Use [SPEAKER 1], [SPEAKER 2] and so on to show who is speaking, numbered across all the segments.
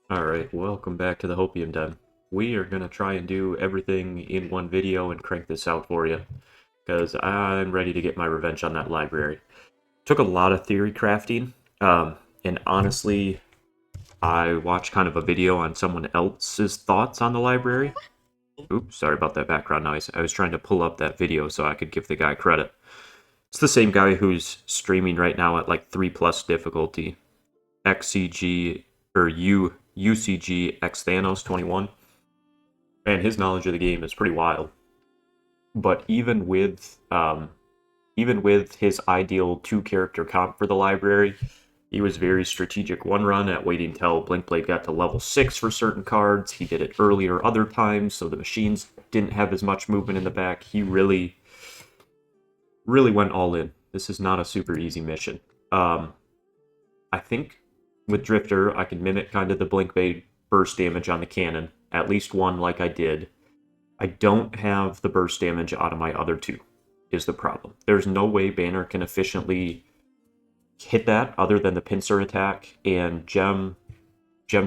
[SPEAKER 1] Alright, welcome back to the Hopium Den. We are going to try and do everything in one video and crank this out for you, because I'm ready to get my revenge on that library. Took a lot of theory crafting, and honestly, I watched kind of a video on someone else's thoughts on the library. Oops, sorry about that background noise. I was trying to pull up that video so I could give the guy credit. It's the same guy who's streaming right now at like 3 plus difficulty. XCG or UCG X Thanos 21, and his knowledge of the game is pretty wild. But even with his ideal 2 character comp for the library, he was very strategic one run at waiting till Blinkblade got to level 6 for certain cards. He did it earlier other times, so the machines didn't have as much movement in the back. He really went all in. This is not a super easy mission. I think with Drifter, I can mimic kind of the Blinkblade burst damage on the cannon, at least one like I did. I don't have the burst damage out of my other 2, is the problem. There's no way Banner can efficiently hit that other than the pincer attack, and Gem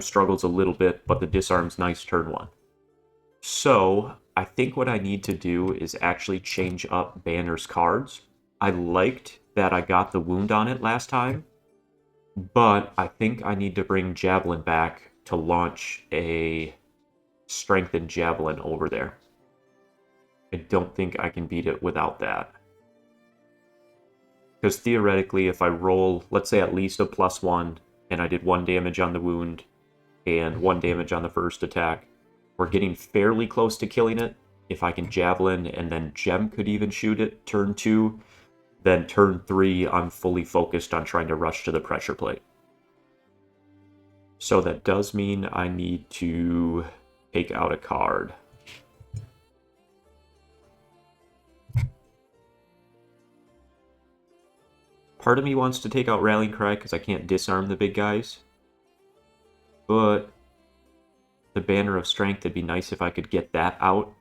[SPEAKER 1] struggles a little bit, but the disarm's nice turn 1. So, I think what I need to do is actually change up Banner's cards. I liked that I got the wound on it last time, but I think I need to bring Javelin back to launch a strengthened Javelin over there. I don't think I can beat it without that. Because theoretically, if I roll, let's say at least a +1, and I did 1 damage on the wound, and 1 damage on the first attack, we're getting fairly close to killing it. If I can Javelin, and then Gem could even shoot it turn 2, then turn 3, I'm fully focused on trying to rush to the pressure plate. So that does mean I need to take out a card. Part of me wants to take out Rallying Cry because I can't disarm the big guys. But the Banner of Strength, it'd be nice if I could get that out.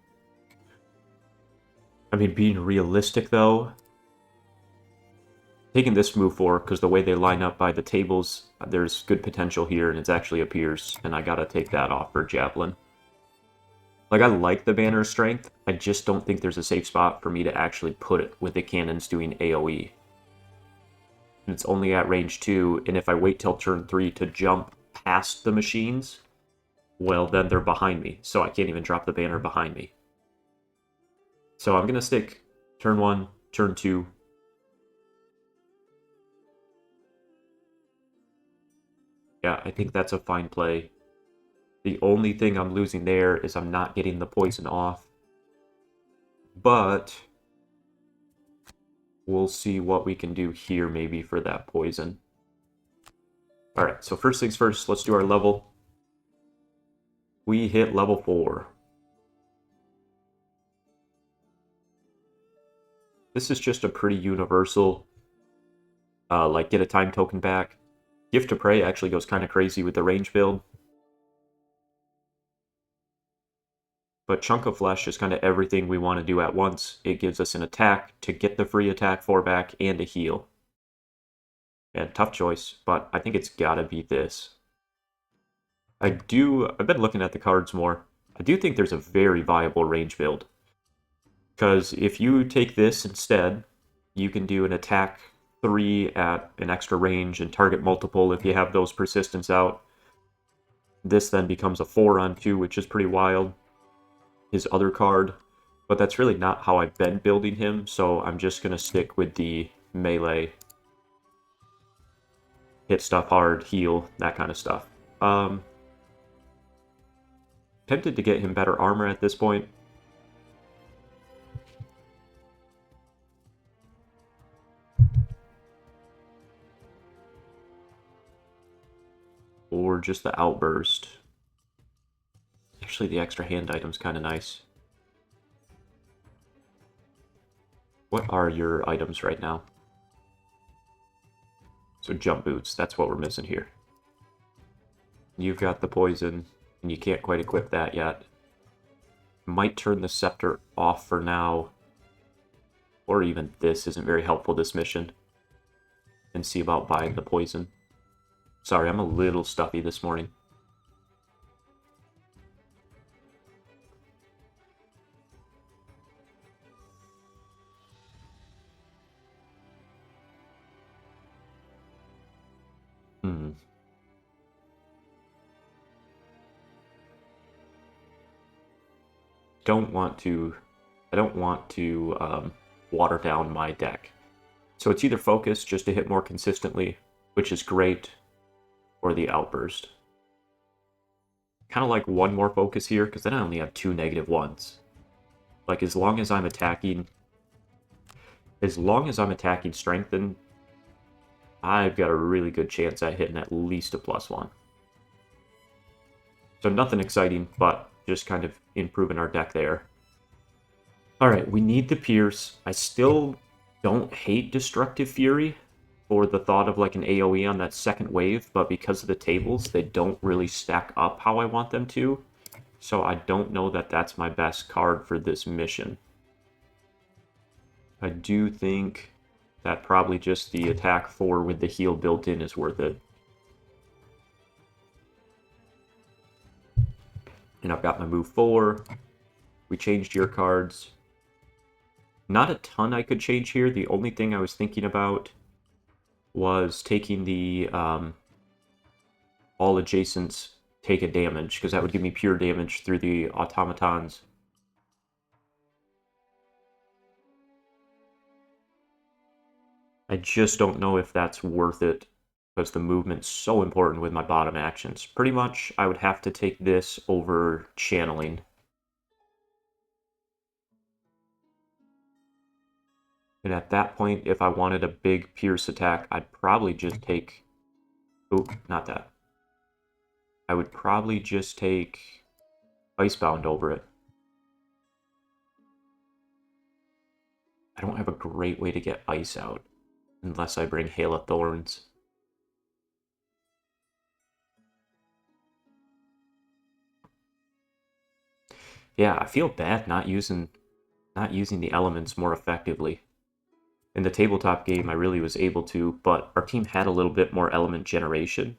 [SPEAKER 1] I mean, being realistic though, taking this move for, because the way they line up by the tables, there's good potential here, and it's actually a Pierce, and I gotta take that off for Javelin. Like, I like the Banner of Strength, I just don't think there's a safe spot for me to actually put it with the cannons doing AoE. And it's only at range 2, and if I wait till turn 3 to jump past the machines, well, then they're behind me, so I can't even drop the banner behind me. So I'm going to stick turn 1, turn 2. Yeah, I think that's a fine play. The only thing I'm losing there is I'm not getting the poison off. But we'll see what we can do here maybe for that poison. Alright, so first things first, let's do our level. We hit level 4. This is just a pretty universal, like, get a time token back. Gift to Prey actually goes kind of crazy with the range build. But Chunk of Flesh is kind of everything we want to do at once. It gives us an attack to get the free attack 4 back and a heal. And tough choice, but I think it's gotta beat this. I've been looking at the cards more. I do think there's a very viable range build. Because if you take this instead, you can do an attack 3 at an extra range and target multiple if you have those persistence out. This then becomes a 4 on 2, which is pretty wild. His other card, but that's really not how I've been building him, so I'm just going to stick with the melee. Hit stuff hard, heal, that kind of stuff. Tempted to get him better armor at this point. Or just the outburst. Actually, the extra hand item's kind of nice. What are your items right now? So jump boots, that's what we're missing here. You've got the poison, and you can't quite equip that yet. Might turn the scepter off for now. Or even this isn't very helpful this mission. And see about buying the poison. Sorry, I'm a little stuffy this morning. don't want to water down my deck. So it's either focus just to hit more consistently, which is great, or the outburst. Kind of like one more focus here, because then I only have 2 -1s. Like as long as I'm attacking strengthen, I've got a really good chance at hitting at least a +1. So nothing exciting, but just kind of improving our deck there. Alright, we need the Pierce. I still don't hate Destructive Fury for the thought of like an AoE on that second wave, but because of the tables, they don't really stack up how I want them to. So I don't know that that's my best card for this mission. I do think that probably just the attack 4 with the heal built in is worth it. And I've got my move 4. We changed your cards. Not a ton I could change here. The only thing I was thinking about was taking the all adjacents take a damage, because that would give me pure damage through the automatons. I just don't know if that's worth it, because the movement's so important with my bottom actions. Pretty much, I would have to take this over channeling. And at that point, if I wanted a big Pierce attack, I'd probably just take... Oh, not that. I would probably just take Icebound over it. I don't have a great way to get Ice out, unless I bring Hail of Thorns. Yeah, I feel bad not using the elements more effectively. In the tabletop game, I really was able to, but our team had a little bit more element generation,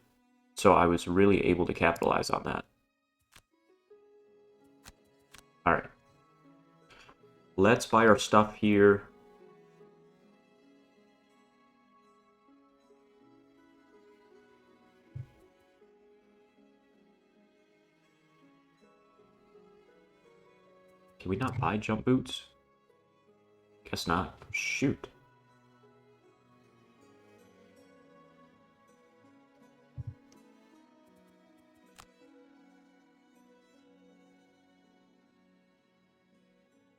[SPEAKER 1] so I was really able to capitalize on that. Alright. Let's buy our stuff here. Can we not buy jump boots? Guess not. Shoot.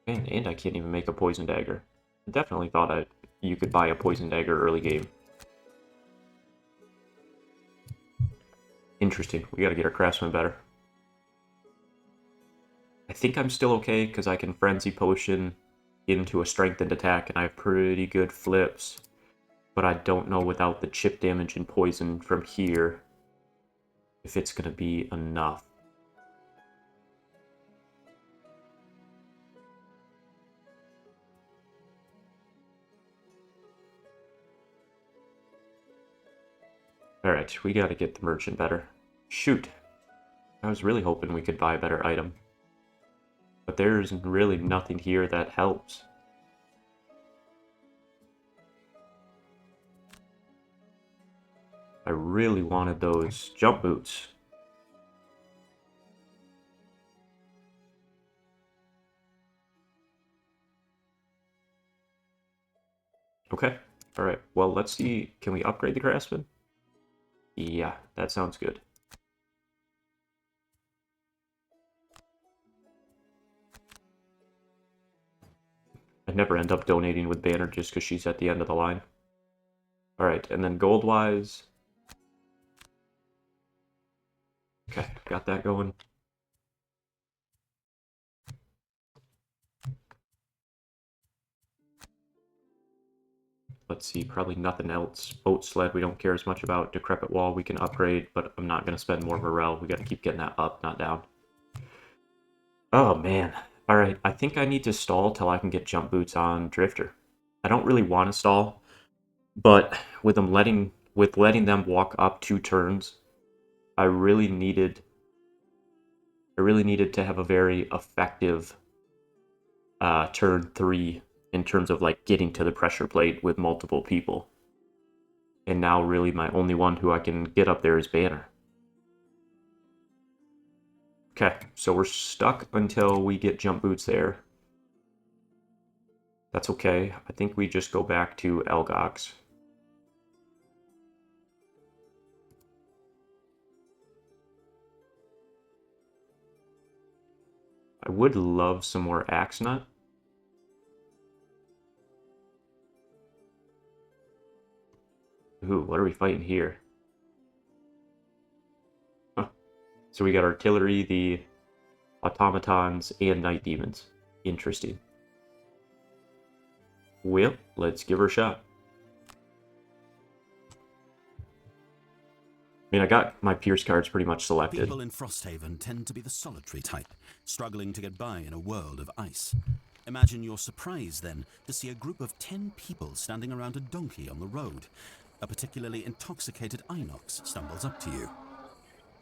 [SPEAKER 1] Man, and I can't even make a poison dagger. I definitely thought you could buy a poison dagger early game. Interesting. We gotta get our craftsman better. I think I'm still okay, because I can Frenzy Potion into a strengthened attack, and I have pretty good flips. But I don't know without the chip damage and poison from here if it's gonna be enough. Alright, we gotta get the merchant better. Shoot. I was really hoping we could buy a better item. But there's really nothing here that helps. I really wanted those jump boots. Okay. Alright, well, let's see. Can we upgrade the craftsman? Yeah, that sounds good. I never end up donating with Banner just because she's at the end of the line. Alright, and then gold-wise... Okay, got that going. Let's see, probably nothing else. Boat sled we don't care as much about. Decrepit wall we can upgrade, but I'm not going to spend more morale. We got to keep getting that up, not down. Oh, man. Alright, I think I need to stall till I can get jump boots on Drifter. I don't really want to stall, but with letting them walk up 2 turns, I really needed to have a very effective turn 3 in terms of like getting to the pressure plate with multiple people. And now really my only one who I can get up there is Banner. Okay, so we're stuck until we get jump boots there. That's okay. I think we just go back to Elgox. I would love some more axe nut. Ooh, what are we fighting here? Huh. So we got artillery, the automatons, and night demons. Interesting. Well, let's give her a shot. I mean, I got my Pierce cards pretty much selected.
[SPEAKER 2] People in Frosthaven tend to be the solitary type, struggling to get by in a world of ice. Imagine your surprise, then, to see a group of 10 people standing around a donkey on the road. A particularly intoxicated Inox stumbles up to you.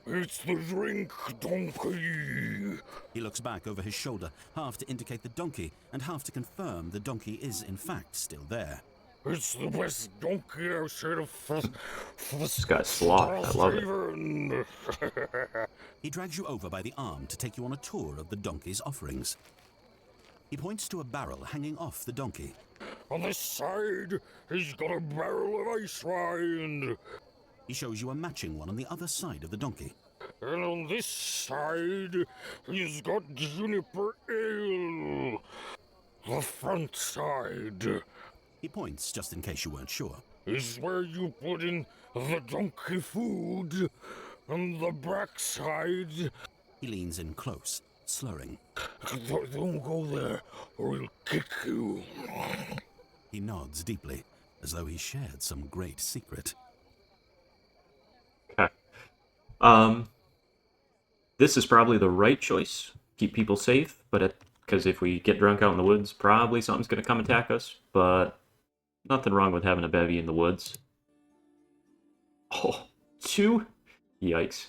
[SPEAKER 3] It's the drink, donkey.
[SPEAKER 2] He looks back over his shoulder, half to indicate the donkey, and half to confirm the donkey is in fact still there.
[SPEAKER 3] It's the best donkey outside of
[SPEAKER 1] This guy's sloth. I love it.
[SPEAKER 2] He drags you over by the arm to take you on a tour of the donkey's offerings. He points to a barrel hanging off the donkey.
[SPEAKER 3] On this side, he's got a barrel of ice wine.
[SPEAKER 2] He shows you a matching one on the other side of the donkey.
[SPEAKER 3] And on this side, he's got juniper ale. The front side
[SPEAKER 2] He points, just in case you weren't sure.
[SPEAKER 3] is where you put in the donkey food. And the back side...
[SPEAKER 2] He leans in close, slurring.
[SPEAKER 3] Don't go there, or he'll kick you.
[SPEAKER 2] He nods deeply, as though he shared some great secret.
[SPEAKER 1] Okay. This is probably the right choice. Keep people safe, but because if we get drunk out in the woods, probably something's going to come attack us, but nothing wrong with having a bevy in the woods. Oh, 2? Yikes.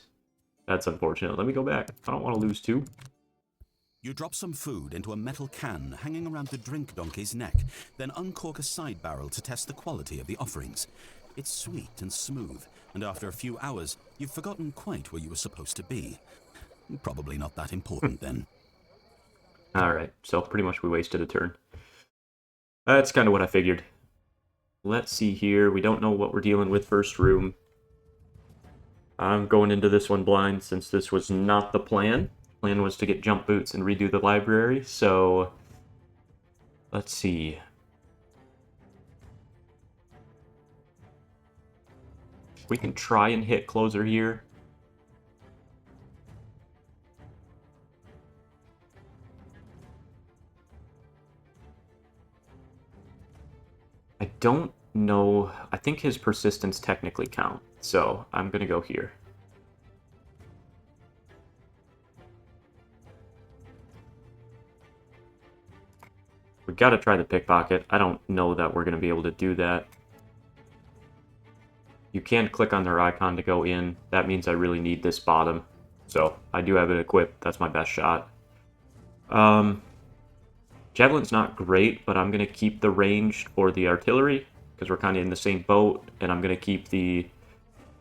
[SPEAKER 1] That's unfortunate. Let me go back. I don't want to lose 2.
[SPEAKER 2] You drop some food into a metal can hanging around the drink donkey's neck, then uncork a side barrel to test the quality of the offerings. It's sweet and smooth, and after a few hours, you've forgotten quite where you were supposed to be. Probably not that important then.
[SPEAKER 1] Alright, so pretty much we wasted a turn. That's kind of what I figured. Let's see here. We don't know what we're dealing with first room. I'm going into this one blind since this was not the plan. Plan was to get jump boots and redo the library, so let's see. We can try and hit closer here. I don't know. I think his persistence technically count, so I'm going to go here. We got to try the pickpocket. I don't know that we're going to be able to do that. You can click on their icon to go in. That means I really need this bottom. So I do have it equipped. That's my best shot. Javelin's not great, but I'm going to keep the range for the artillery because we're kind of in the same boat. And I'm going to keep the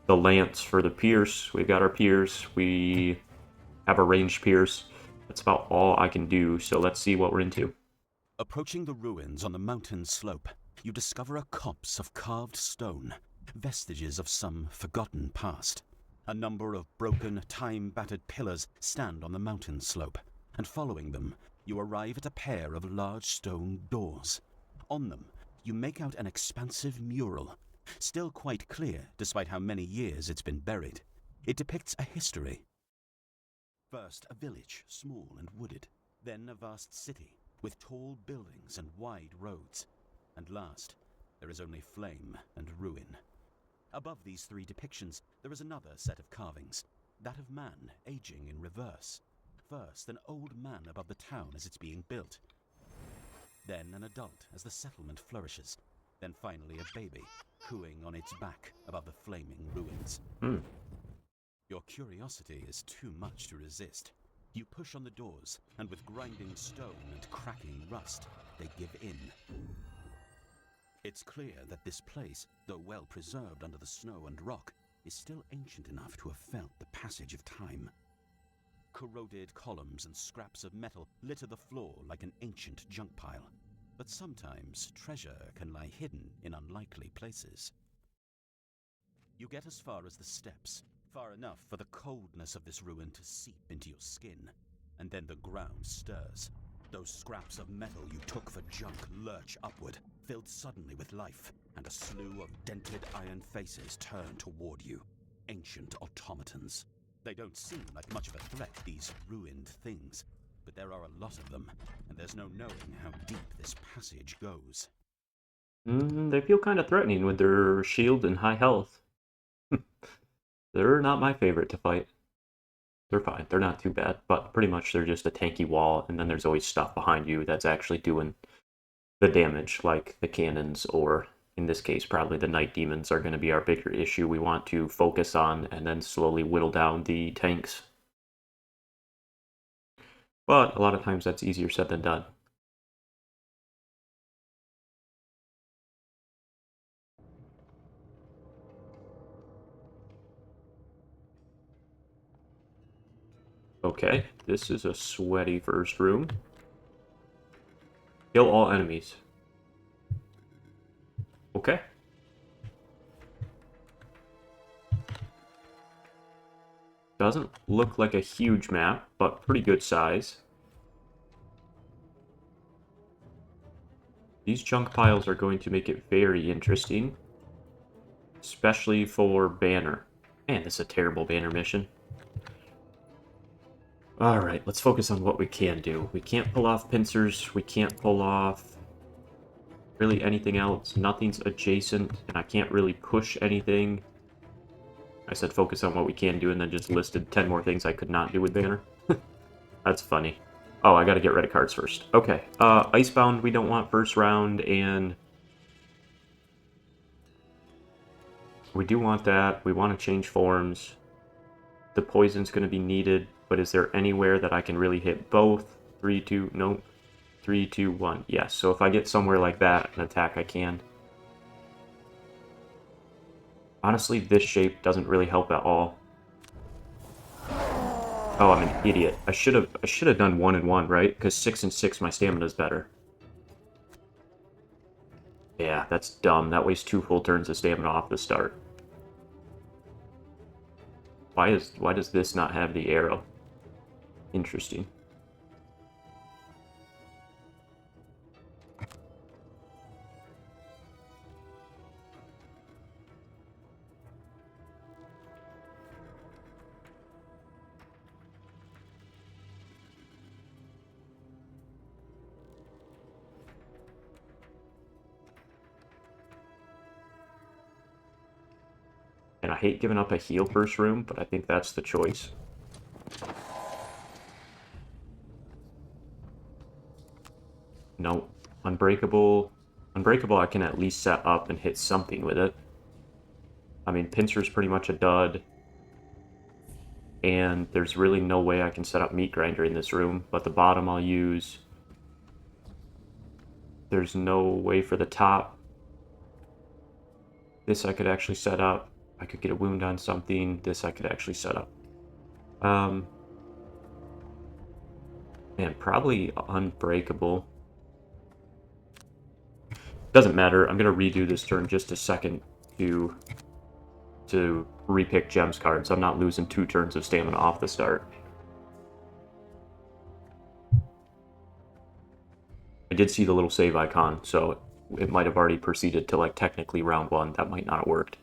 [SPEAKER 1] lance for the pierce. We've got our pierce. We have a ranged pierce. That's about all I can do. So let's see what we're into.
[SPEAKER 2] Approaching the ruins on the mountain slope, you discover a copse of carved stone, vestiges of some forgotten past. A number of broken, time-battered pillars stand on the mountain slope, and following them, you arrive at a pair of large stone doors. On them, you make out an expansive mural, still quite clear despite how many years it's been buried. It depicts a history. First, a village, small and wooded, then a vast city, with tall buildings and wide roads. And last, there is only flame and ruin. Above these 3 depictions, there is another set of carvings, that of man aging in reverse. First, an old man above the town as it's being built. Then an adult as the settlement flourishes. Then finally a baby, cooing on its back above the flaming ruins. Your curiosity is too much to resist. You push on the doors, and with grinding stone and cracking rust, they give in. It's clear that this place, though well preserved under the snow and rock, is still ancient enough to have felt the passage of time. Corroded columns and scraps of metal litter the floor like an ancient junk pile. But sometimes treasure can lie hidden in unlikely places. You get as far as the steps, far enough for the coldness of this ruin to seep into your skin, and then the ground stirs. Those scraps of metal you took for junk lurch upward, filled suddenly with life, and a slew of dented iron faces turn toward you. Ancient automatons. They don't seem like much of a threat, these ruined things, but there are a lot of them, and there's no knowing how deep this passage goes.
[SPEAKER 1] They feel kind of threatening with their shield and high health. They're not my favorite to fight. They're fine. They're not too bad, but pretty much they're just a tanky wall, and then there's always stuff behind you that's actually doing the damage, like the cannons, or in this case, probably the night demons are going to be our bigger issue we want to focus on, and then slowly whittle down the tanks. But a lot of times that's easier said than done. Okay, this is a sweaty first room. Kill all enemies. Okay. Doesn't look like a huge map, but pretty good size. These junk piles are going to make it very interesting. Especially for banner. Man, this is a terrible banner mission. Alright, let's focus on what we can do. We can't pull off pincers. We can't pull off really anything else. Nothing's adjacent, and I can't really push anything. I said focus on what we can do, and then just listed 10 more things I could not do with banner. That's funny. Oh, I gotta get rid of cards first. Okay, Icebound we don't want first round, and we do want that. We want to change forms. The poison's gonna be needed, but is there anywhere that I can really hit both? 3, 2, nope. 3, 2, 1. Yes, so if I get somewhere like that, an attack I can. Honestly, this shape doesn't really help at all. Oh, I'm an idiot. I should have done 1 and 1, right? Because 6 and 6, my stamina's better. Yeah, that's dumb. That wastes 2 full turns of stamina off the start. Why does this not have the arrow? Interesting. And I hate giving up a heal first room, but I think that's the choice. No. Unbreakable. Unbreakable I can at least set up and hit something with it. I mean, Pincer's pretty much a dud. And there's really no way I can set up Meat Grinder in this room, but the bottom I'll use. There's no way for the top. This I could actually set up. I could get a wound on something. This I could actually set up. Man, probably Unbreakable. Doesn't matter. I'm going to redo this turn just a second to repick Gems cards. I'm not losing 2 turns of stamina off the start. I did see the little save icon, so it might have already proceeded to, like, technically round 1. That might not have worked.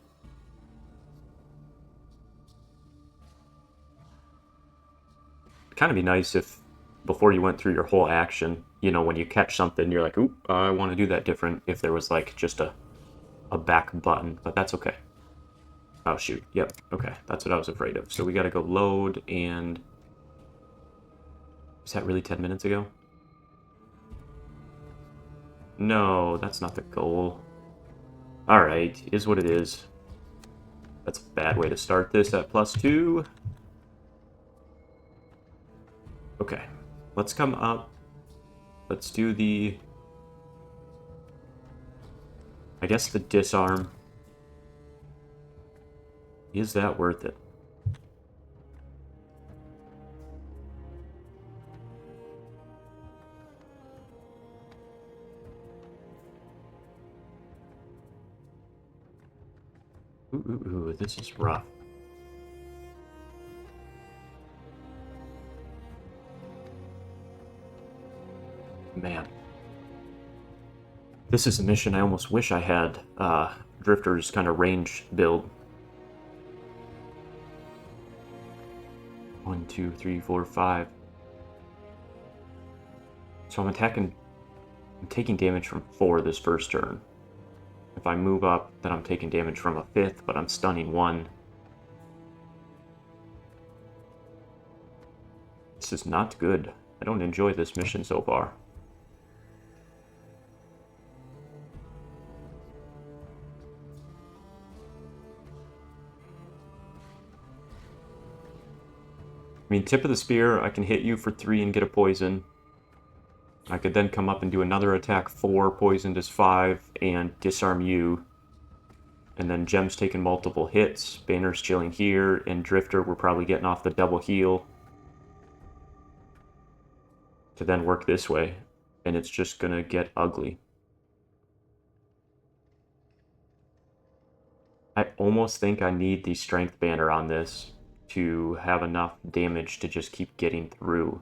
[SPEAKER 1] It'd kind of be nice if, before you went through your whole action, you know, when you catch something, you're like, oop, I want to do that different, if there was, like, just a back button, but that's okay. Oh, shoot. Yep. Okay. That's what I was afraid of. So we got to go load, and... Is that really 10 minutes ago? No, that's not the goal. Alright, is what it is. That's a bad way to start this at +2. Okay. Let's come up. Let's do the... I guess the disarm. Is that worth it? Ooh, this is rough. Man. This is a mission I almost wish I had Drifter's kind of range build. 1, 2, 3, 4, 5. So I'm taking damage from 4 this first turn. If I move up, then I'm taking damage from a 5th, but I'm stunning 1. This is not good. I don't enjoy this mission so far. I mean, tip of the spear, I can hit you for 3 and get a poison. I could then come up and do another attack 4, poisoned is 5, and disarm you. And then Gem's taking multiple hits, Banner's chilling here, and Drifter, we're probably getting off the double heal. To then work this way, and it's just gonna get ugly. I almost think I need the Strength Banner on this to have enough damage to just keep getting through.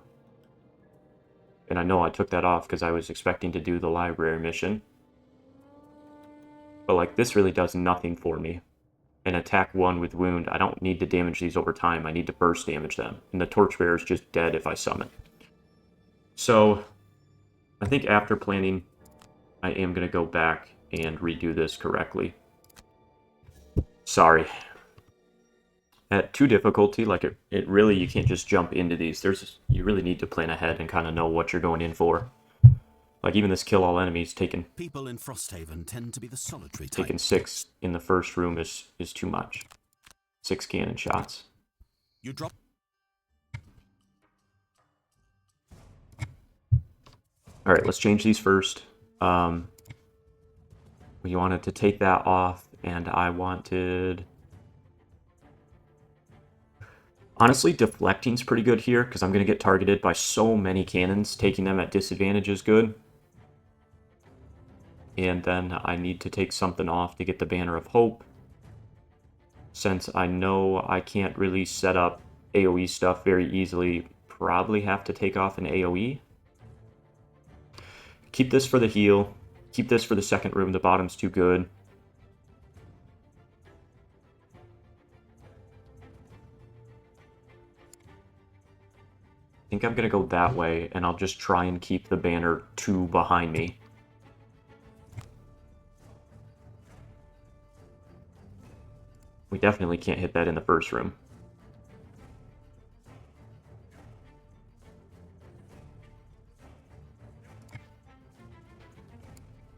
[SPEAKER 1] And I know I took that off because I was expecting to do the library mission. But like, this really does nothing for me. And attack 1 with wound, I don't need to damage these over time, I need to burst damage them. And the Torchbearer is just dead if I summon. So, I think after planning, I am going to go back and redo this correctly. Sorry. At 2 difficulty, like it really, you can't just jump into these. You really need to plan ahead and kind of know what you're going in for. Like even this kill all enemies taking...
[SPEAKER 2] People in Frosthaven tend to be the solitary type.
[SPEAKER 1] Taking 6 in the first room is too much. 6 cannon shots.
[SPEAKER 2] You drop...
[SPEAKER 1] Alright, let's change these first. We wanted to take that off, and I wanted... Honestly, deflecting's pretty good here, because I'm going to get targeted by so many cannons. Taking them at disadvantage is good. And then I need to take something off to get the Banner of Hope. Since I know I can't really set up AoE stuff very easily, probably have to take off an AoE. Keep this for the heal. Keep this for the second room, the bottom's too good. I think I'm going to go that way, and I'll just try and keep the Banner 2 behind me. We definitely can't hit that in the first room.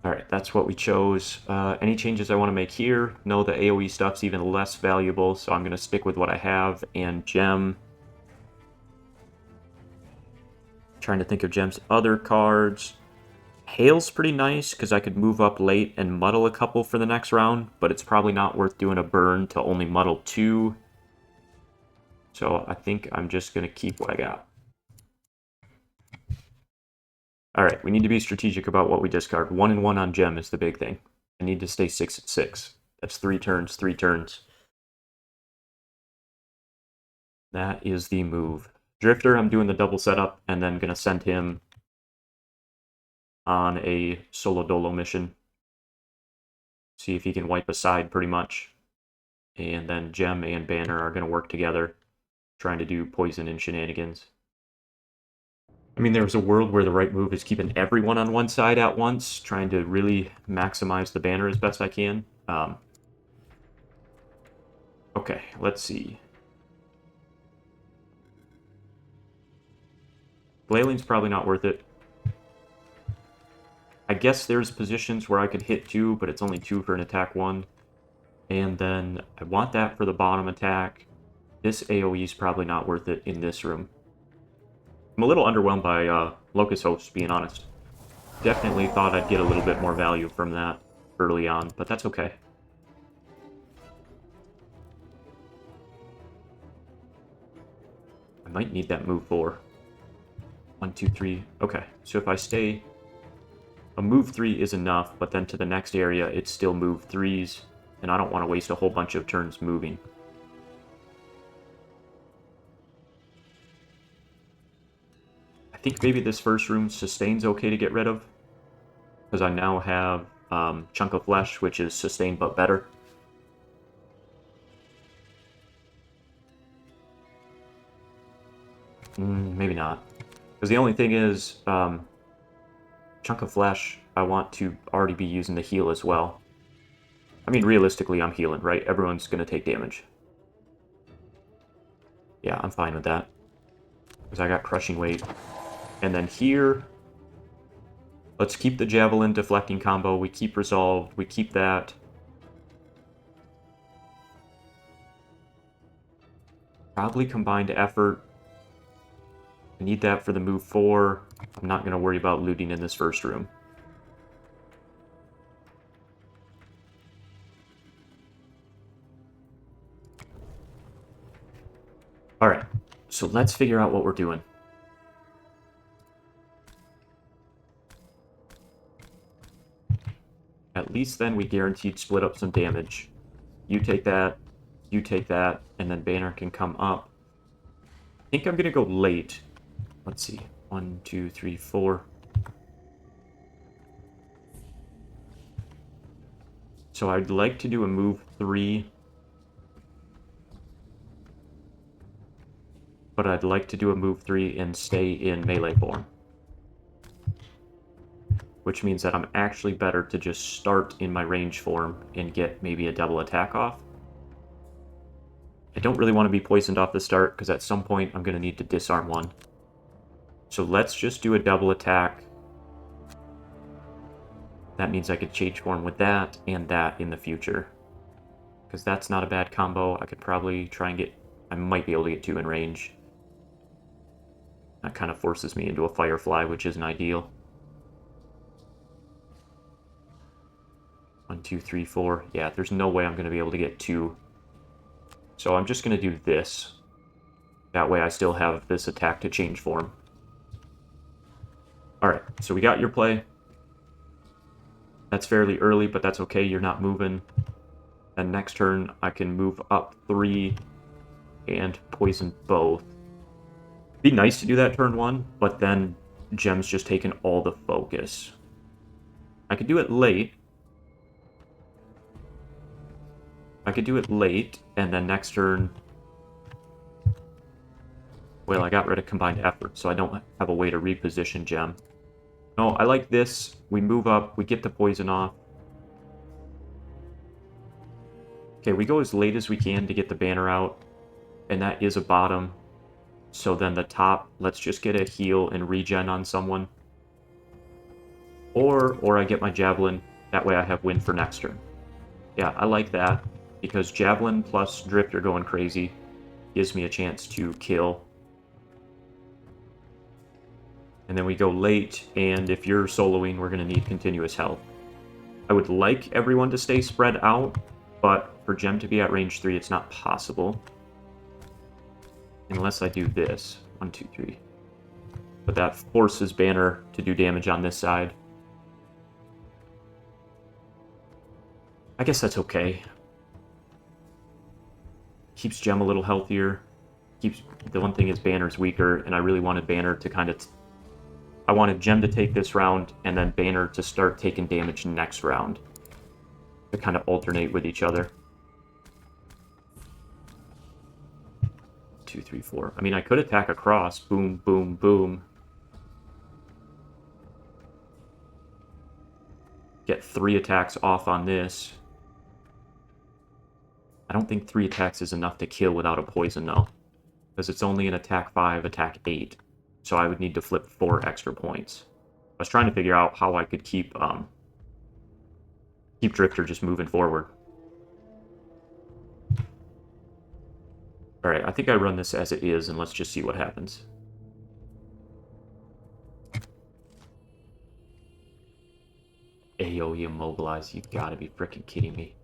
[SPEAKER 1] Alright, that's what we chose. Any changes I want to make here? No, the AoE stuff's even less valuable, so I'm going to stick with what I have. And Gem. Trying to think of Gem's other cards. Hail's pretty nice, because I could move up late and muddle a couple for the next round, but it's probably not worth doing a burn to only muddle 2. So I think I'm just going to keep what I got. Alright, we need to be strategic about what we discard. 1 and 1 on Gem is the big thing. I need to stay 6 and 6. That's 3 turns, 3 turns. That is the move. Drifter, I'm doing the double setup, and then going to send him on a solo dolo mission. See if he can wipe aside pretty much. And then Gem and Banner are going to work together, trying to do poison and shenanigans. I mean, there's a world where the right move is keeping everyone on one side at once, trying to really maximize the Banner as best I can. Okay, let's see. Blailing's probably not worth it. I guess there's positions where I could hit 2, but it's only 2 for an attack 1. And then I want that for the bottom attack. This AoE is probably not worth it in this room. I'm a little underwhelmed by Locust Host, being honest. Definitely thought I'd get a little bit more value from that early on, but that's okay. I might need that move 4. 1, 2, 3. Okay, so if I stay... A move 3 is enough, but then to the next area, it's still move 3s. and I don't want to waste a whole bunch of turns moving. I think maybe this first room sustain's okay to get rid of, because I now have Chunk of Flesh, which is sustained but better. Maybe not. Because the only thing is, Chunk of Flesh, I want to already be using the heal as well. I mean, realistically, I'm healing, right? Everyone's going to take damage. Yeah, I'm fine with that. Because I got Crushing Weight. And then here, let's keep the Javelin deflecting combo. We keep Resolved. We keep that. Probably Combined Effort. I need that for the move 4. I'm not going to worry about looting in this first room. Alright, so let's figure out what we're doing. At least then we guaranteed split up some damage. You take that, and then Banner can come up. I think I'm going to go late. Let's see. 1, 2, 3, 4. So I'd like to do a move 3. But I'd like to do a move 3 and stay in melee form. Which means that I'm actually better to just start in my range form and get maybe a double attack off. I don't really want to be poisoned off the start, because at some point I'm going to need to disarm one. So let's just do a double attack. That means I could change form with that and that in the future. Because that's not a bad combo. I could probably try and get... I might be able to get 2 in range. That kind of forces me into a Firefly, which isn't ideal. 1, 2, 3, 4. Yeah, there's no way I'm going to be able to get 2. So I'm just going to do this. That way I still have this attack to change form. Alright, so we got your play. That's fairly early, but that's okay. You're not moving. And next turn, I can move up 3 and poison both. Be nice to do that turn 1, but then Gem's just taken all the focus. I could do it late. And then next turn... Well, I got rid of Combined Effort, so I don't have a way to reposition Gem. No, I like this. We move up, we get the poison off. Okay, we go as late as we can to get the banner out. And that is a bottom. So then the top, let's just get a heal and regen on someone. Or I get my Javelin. That way I have win for next turn. Yeah, I like that. Because Javelin plus Drifter going crazy gives me a chance to kill. And then we go late, and if you're soloing, we're going to need continuous health. I would like everyone to stay spread out, but for Gem to be at range 3, it's not possible. Unless I do this. 1, 2, 3. But that forces Banner to do damage on this side. I guess that's okay. Keeps Gem a little healthier. The one thing is Banner's weaker, and I really wanted Banner to kind of... I wanted Gem to take this round, and then Banner to start taking damage next round. To kind of alternate with each other. 2, 3, 4. I mean, I could attack across. Boom, boom, boom. Get 3 attacks off on this. I don't think 3 attacks is enough to kill without a poison, though. Because it's only an attack 5, attack 8. So I would need to flip 4 extra points. I was trying to figure out how I could keep Drifter just moving forward. Alright, I think I run this as it is, and let's just see what happens. AoE immobilize, you gotta be freaking kidding me.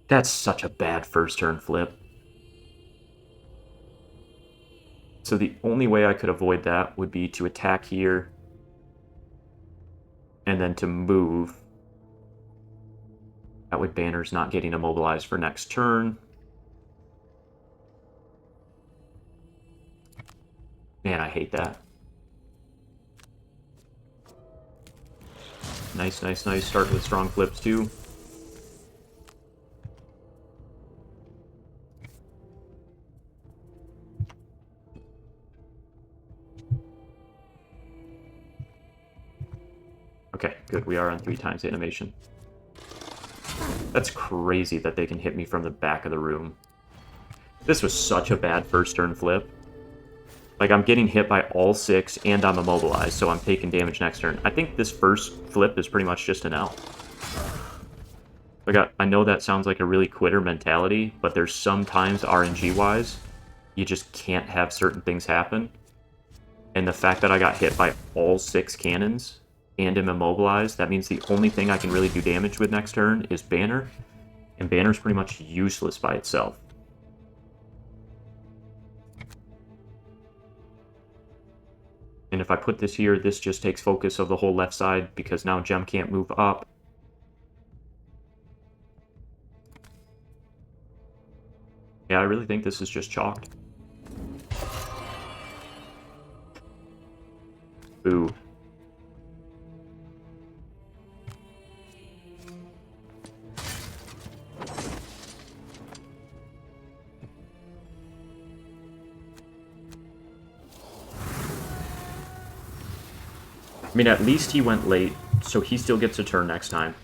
[SPEAKER 1] That's such a bad first turn flip. So the only way I could avoid that would be to attack here, and then to move. That way Banner's not getting immobilized for next turn. Man, I hate that. Nice, nice, nice. Starting with strong flips, too. Okay, good. We are on 3 times animation. That's crazy that they can hit me from the back of the room. This was such a bad first turn flip. Like, I'm getting hit by all 6, and I'm immobilized, so I'm taking damage next turn. I think this first flip is pretty much just an L. Like, I know that sounds like a really quitter mentality, but there's some times RNG-wise, you just can't have certain things happen. And the fact that I got hit by all 6 cannons and am immobilized, that means the only thing I can really do damage with next turn is Banner, and Banner's pretty much useless by itself. And if I put this here, this just takes focus of the whole left side, because now Gem can't move up. Yeah, I really think this is just chalked. Boo. I mean, at least he went late, so he still gets a turn next time.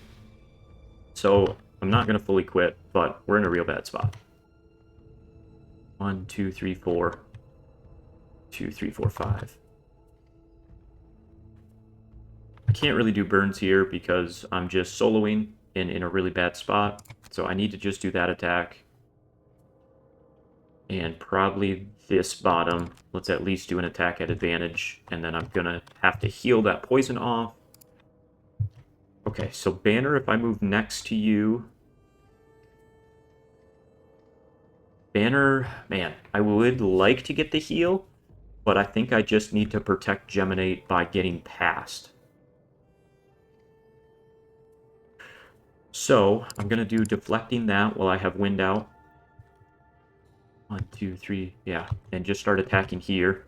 [SPEAKER 1] So, I'm not going to fully quit, but we're in a real bad spot. 1, 2, 3, 4. 2, 3, 4, 5. I can't really do burns here because I'm just soloing and in a really bad spot. So I need to just do that attack. And probably this bottom. Let's at least do an attack at advantage. And then I'm going to have to heal that poison off. Okay, so Banner, if I move next to you... Banner, man, I would like to get the heal, but I think I just need to protect Geminate by getting past. So, I'm going to do deflecting that while I have wind out. 1, 2, 3, yeah, and just start attacking here.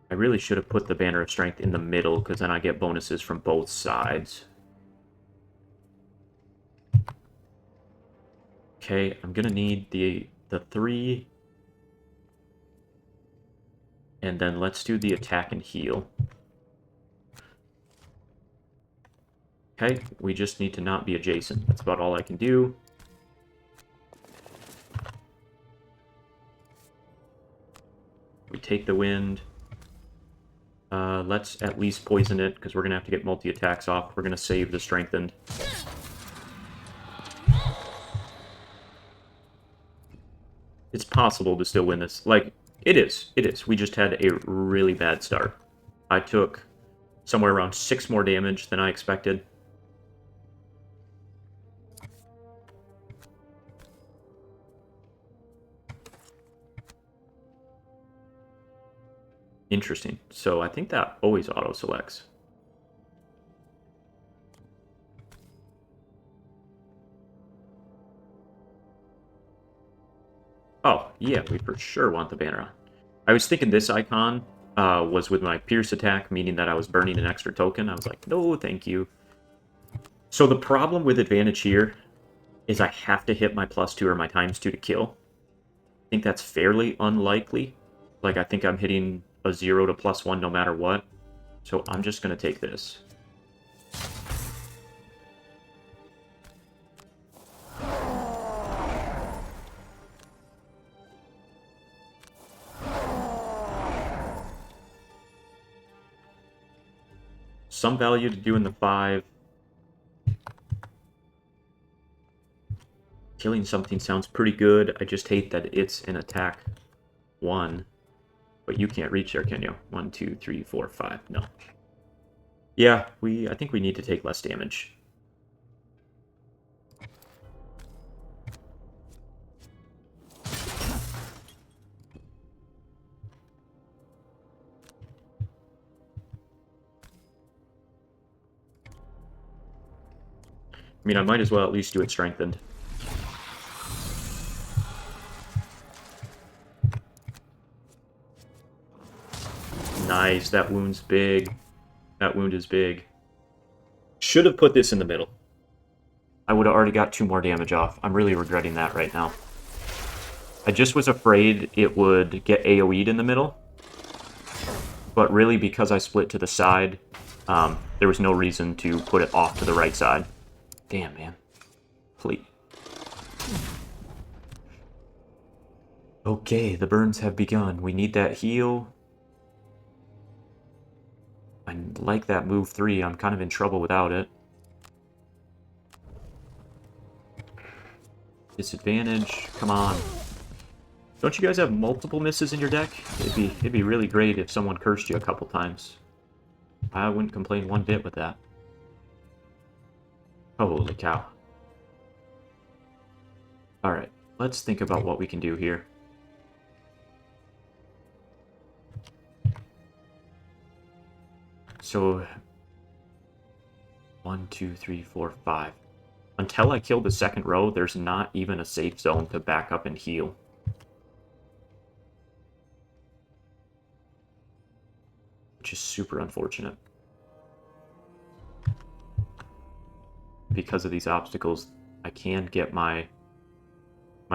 [SPEAKER 1] I really should have put the Banner of Strength in the middle, because then I get bonuses from both sides. Okay, I'm going to need the 3. And then let's do the attack and heal. Okay, we just need to not be adjacent. That's about all I can do. We take the wind. Let's at least poison it, because we're going to have to get multi-attacks off. We're going to save the strengthened. It's possible to still win this. Like, it is. It is. We just had a really bad start. I took somewhere around 6 more damage than I expected. Interesting. So I think that always auto-selects. Oh, yeah, we for sure want the banner on. I was thinking this icon was with my Pierce attack, meaning that I was burning an extra token. I was like, no, thank you. So the problem with advantage here is I have to hit my +2 or my ×2 to kill. I think that's fairly unlikely. Like, I think I'm hitting a 0 to +1 no matter what. So I'm just going to take this. Some value to do in the 5. Killing something sounds pretty good. I just hate that it's an attack 1. But you can't reach there, can you? 1, 2, 3, 4, 5. No. Yeah, I think we need to take less damage. I mean, I might as well at least do it strengthened. Nice, that wound's big. That wound is big. Should have put this in the middle. I would have already got 2 more damage off. I'm really regretting that right now. I just was afraid it would get AoE'd in the middle. But really, because I split to the side, there was no reason to put it off to the right side. Damn, man. Please. Okay, the burns have begun. We need that heal. I like that move 3. I'm kind of in trouble without it. Disadvantage. Come on. Don't you guys have multiple misses in your deck? It'd be really great if someone cursed you a couple times. I wouldn't complain one bit with that. Holy cow. Alright, let's think about what we can do here. So, 1, 2, 3, 4, 5. Until I kill the second row, there's not even a safe zone to back up and heal. Which is super unfortunate. Because of these obstacles, I can get my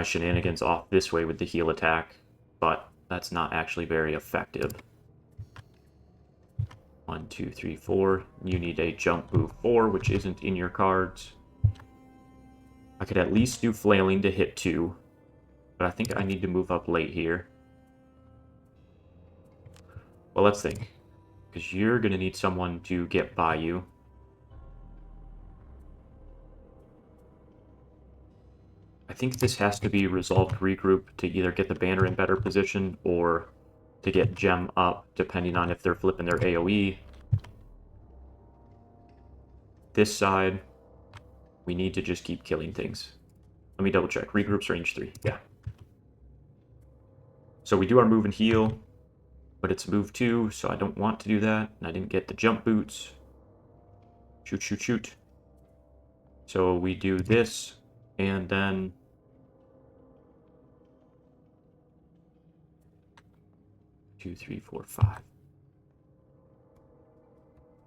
[SPEAKER 1] shenanigans off this way with the heal attack, but that's not actually very effective. 1, 2, 3, 4. You need a jump move 4, which isn't in your cards. I could at least do flailing to hit 2, but I think I need to move up late here. Well, let's think. Because you're going to need someone to get by you. I think this has to be resolved regroup to either get the banner in better position or to get gem up, depending on if they're flipping their AoE. This side, we need to just keep killing things. Let me double check. Regroup's range 3. Yeah. So we do our move and heal, but it's move 2, so I don't want to do that. And I didn't get the jump boots. Shoot, shoot, shoot. So we do this, and then 2, 3, 4, 5.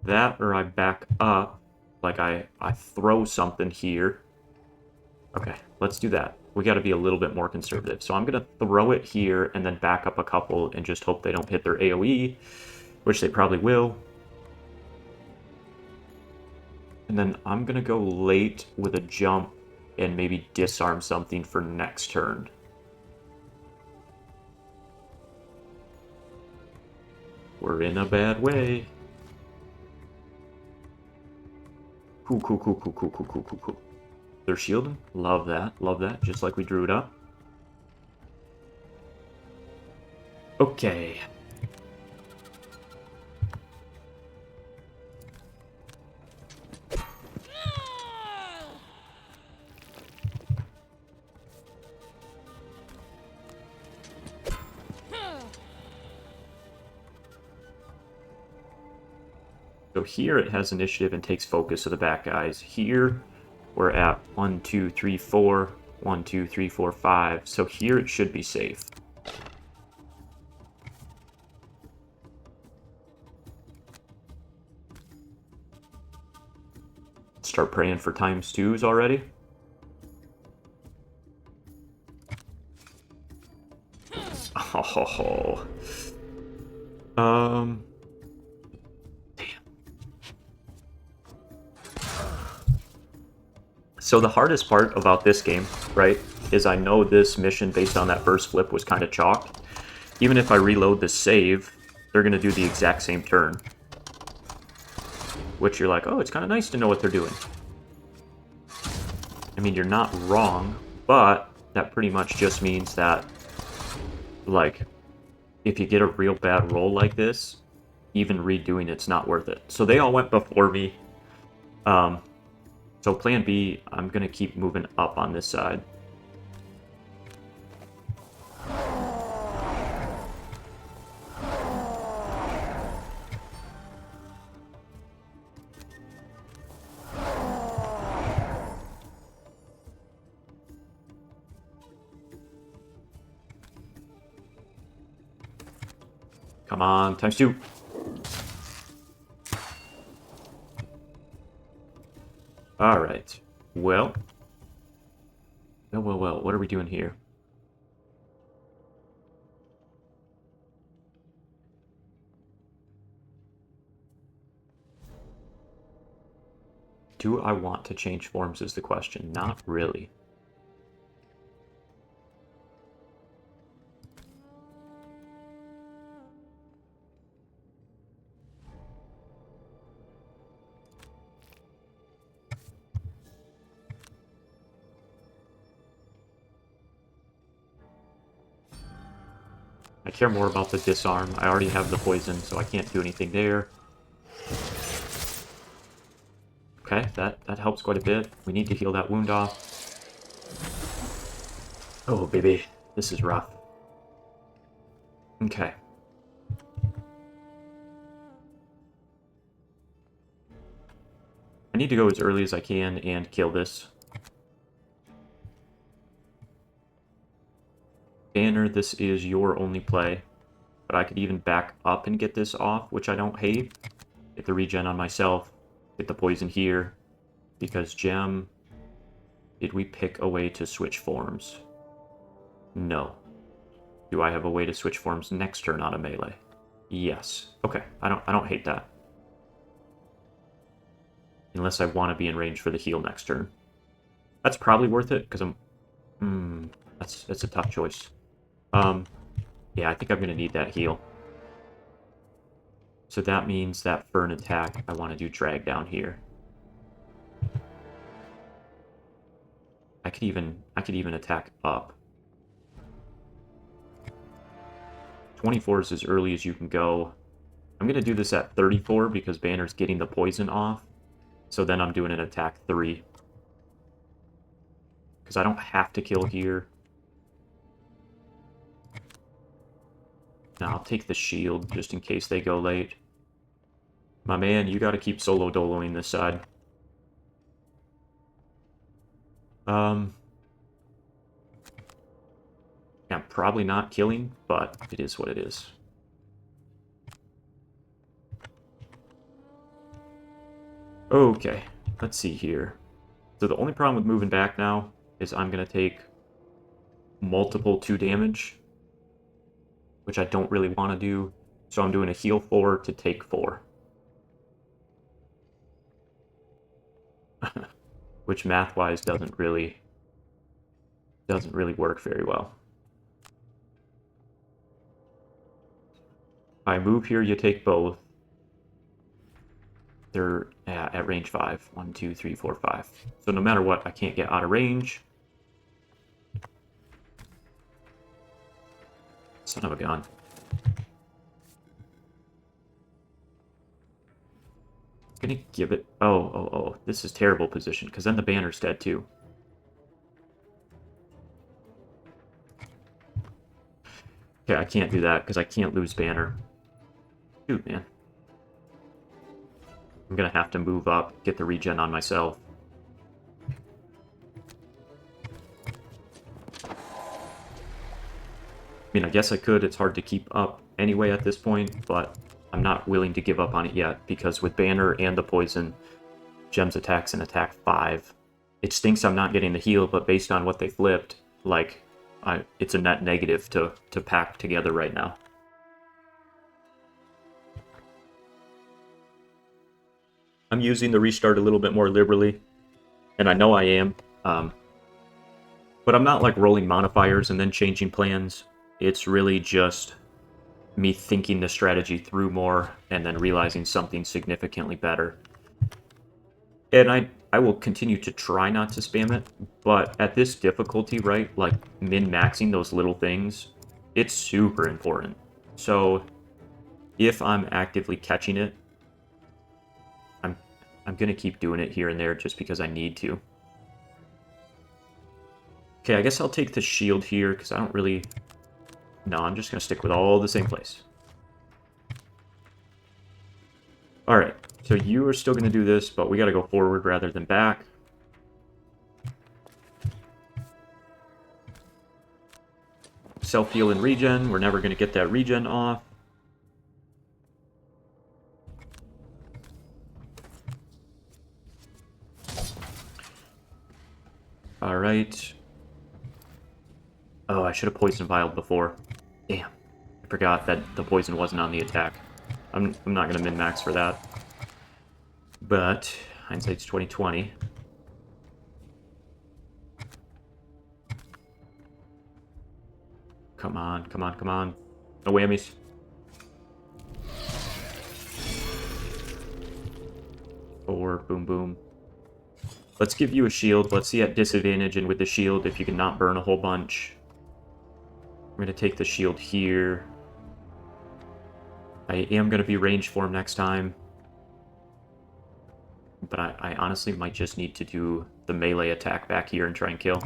[SPEAKER 1] That, or I back up, like I throw something here. Okay, let's do that. We got to be a little bit more conservative. So I'm going to throw it here and then back up a couple and just hope they don't hit their AoE, which they probably will. And then I'm going to go late with a jump and maybe disarm something for next turn. We're in a bad way. Cool, cool, cool, cool, cool, cool, cool, cool, cool. They're shielding. Love that. Just like we drew it up. Okay. So here it has initiative and takes focus of the back guys. Here we're at 1, 2, 3, 4. 1, 2, 3, 4, 5. So here it should be safe. Start praying for ×2s already. Oh. Damn. So the hardest part about this game, right, is I know this mission based on that first flip was kind of chalked. Even if I reload the save, they're going to do the exact same turn. Which you're like, oh, it's kind of nice to know what they're doing. I mean, you're not wrong, but that pretty much just means that, like, if you get a real bad roll like this, even redoing it's not worth it. So they all went before me. So plan B, I'm going to keep moving up on this side. Come on, times 2. Alright. Well, what are we doing here? Do I want to change forms is the question. Not really. I care more about the disarm. I already have the poison, so I can't do anything there. Okay, that helps quite a bit. We need to heal that wound off. Oh, baby. This is rough. Okay. I need to go as early as I can and kill this. Banner, this is your only play. But I could even back up and get this off, which I don't hate. Get the regen on myself. Get the poison here. Because Gem... Did we pick a way to switch forms? No. Do I have a way to switch forms next turn on a melee? Yes. Okay, I don't hate that. Unless I want to be in range for the heal next turn. That's probably worth it, because I'm... that's a tough choice. Yeah, I think I'm going to need that heal. So that means that for an attack, I want to do drag down here. I could even attack up. 24 is as early as you can go. I'm going to do this at 34 because Banner's getting the poison off. So then I'm doing an attack 3. Because I don't have to kill here. Now I'll take the shield just in case they go late. My man, you got to keep solo doloing this side. Yeah, I'm probably not killing, but it is what it is. Okay, let's see here. So the only problem with moving back now is I'm going to take multiple 2 damage, which I don't really want to do. So I'm doing a heal 4 to take 4. Which math-wise doesn't really work very well. If I move here, you take both. They're at range 5. 1, 2, 3, 4, 5. So no matter what, I can't get out of range. Son of a gun. I'm gonna give it... Oh. This is terrible position, because then the banner's dead too. Okay, I can't do that, because I can't lose banner. Shoot, man. I'm gonna have to move up, get the regen on myself. I mean, I guess I could. It's hard to keep up anyway at this point, but I'm not willing to give up on it yet, because with banner and the poison, Gem's attacks an attack 5. It stinks I'm not getting the heal, but based on what they flipped, like, it's a net negative to pack together right now. I'm using the restart a little bit more liberally, and I know I am, but I'm not like rolling modifiers and then changing plans. It's really just me thinking the strategy through more and then realizing something significantly better. And I will continue to try not to spam it, but at this difficulty, right, like min-maxing those little things, it's super important. So if I'm actively catching it, I'm going to keep doing it here and there just because I need to. Okay, I guess I'll take the shield here because I don't really... No, I'm just going to stick with all the same place. Alright, so you are still going to do this, but we got to go forward rather than back. Self-heal and regen. We're never going to get that regen off. right. Oh, I should have poison vialed before. Damn. I forgot that the poison wasn't on the attack. I'm not going to min-max for that. But, hindsight's 20/20. Come on, come on, come on. No whammies. Four, boom, boom. Let's give you a shield. Let's see at disadvantage, and with the shield, if you can not burn a whole bunch. I'm going to take the shield here. I am going to be range form next time. But I honestly might just need to do the melee attack back here and try and kill.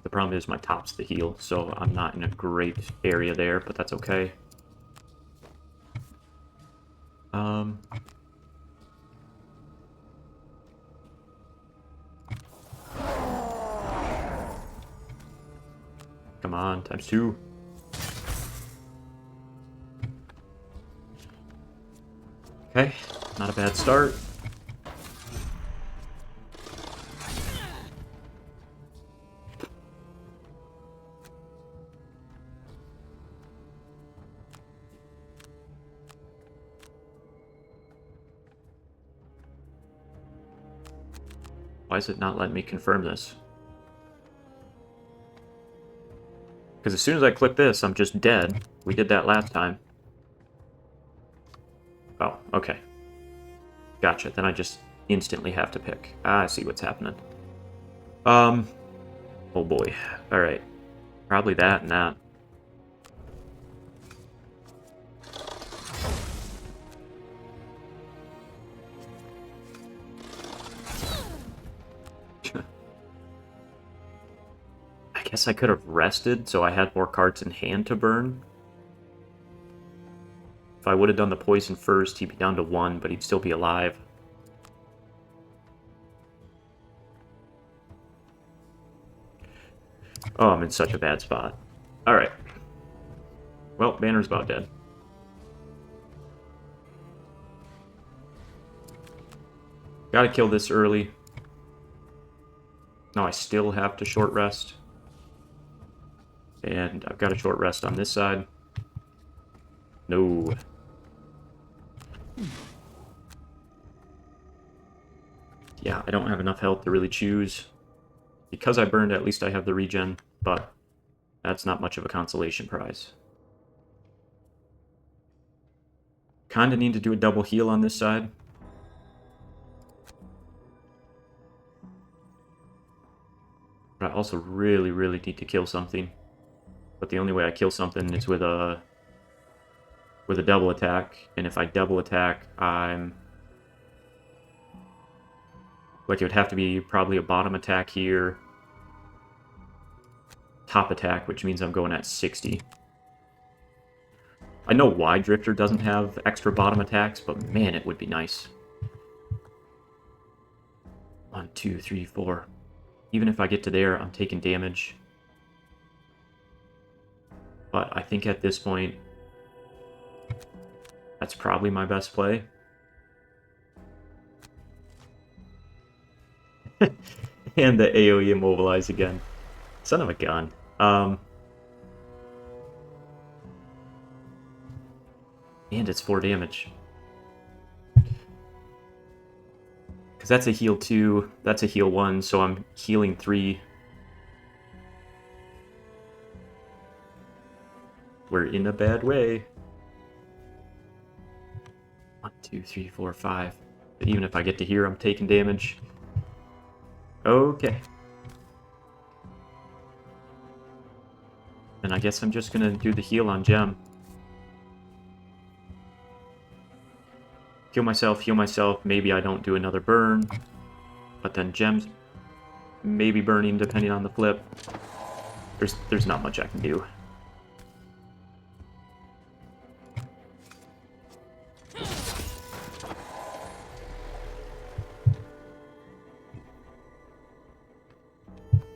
[SPEAKER 1] The problem is my top's the heal, so I'm not in a great area there, but that's okay. Come on, ×2. Okay, not a bad start. Why is it not letting me confirm this? Because as soon as I click this, I'm just dead. We did that last time. Oh, okay. Gotcha, then I just instantly have to pick. Ah, I see what's happening. Oh boy. Alright. Probably that and that. I guess I could have rested so I had more cards in hand to burn. If I would have done the poison first, he'd be down to 1, but he'd still be alive. Oh, I'm in such a bad spot. Alright. Well, Banner's about dead. Gotta kill this early. No, I still have to short rest. And I've got a short rest on this side. No. Yeah, I don't have enough health to really choose. Because I burned, at least I have the regen, but that's not much of a consolation prize. Kinda need to do a double heal on this side. But I also really, really need to kill something. But the only way I kill something is with a double attack. And if I double attack, I'm... like, it would have to be probably a bottom attack here. Top attack, which means I'm going at 60. I know why Drifter doesn't have extra bottom attacks, but man, it would be nice. 1, 2, 3, 4. Even if I get to there, I'm taking damage. But I think at this point, that's probably my best play. And the AoE immobilize again. Son of a gun. And it's 4 damage. Because that's a heal 2, that's a heal 1, so I'm healing 3. We're in a bad way. 1, 2, 3, 4, 5. But even if I get to here, I'm taking damage. Okay. And I guess I'm just gonna do the heal on Gem. Heal myself, maybe I don't do another burn. But then Gem's maybe burning depending on the flip. There's not much I can do.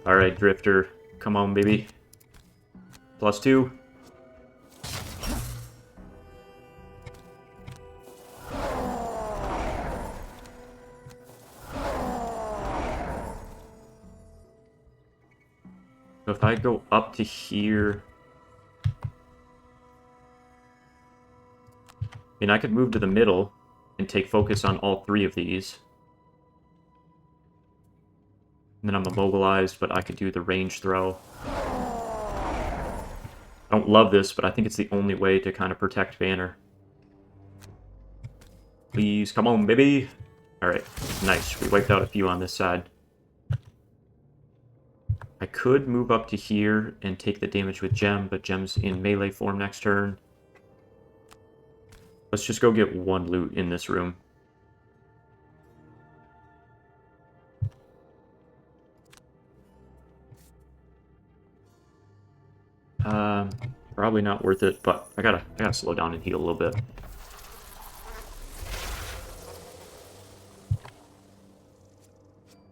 [SPEAKER 1] Alright, Drifter. Come on, baby. +2. if I go up to here... I mean, I could move to the middle and take focus on all three of these. And then I'm immobilized, but I could do the range throw. I don't love this, but I think it's the only way to kind of protect Banner. Please, come on, baby! Alright, nice. We wiped out a few on this side. I could move up to here and take the damage with Gem, but Gem's in melee form next turn. Let's just go get one loot in this room. Probably not worth it, but I gotta slow down and heal a little bit.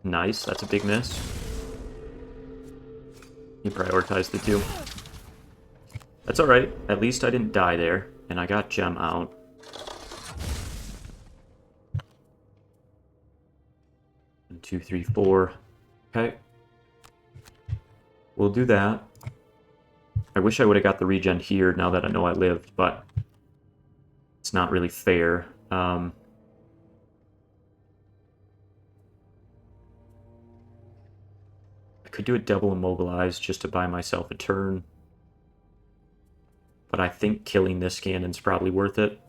[SPEAKER 1] Nice, that's a big miss. You prioritized the two. That's alright, at least I didn't die there, and I got Gem out. One, two, three, four. Okay. We'll do that. I wish I would have got the regen here now that I know I lived, but it's not really fair. I could do a double immobilize just to buy myself a turn, but I think killing this cannon's probably worth it.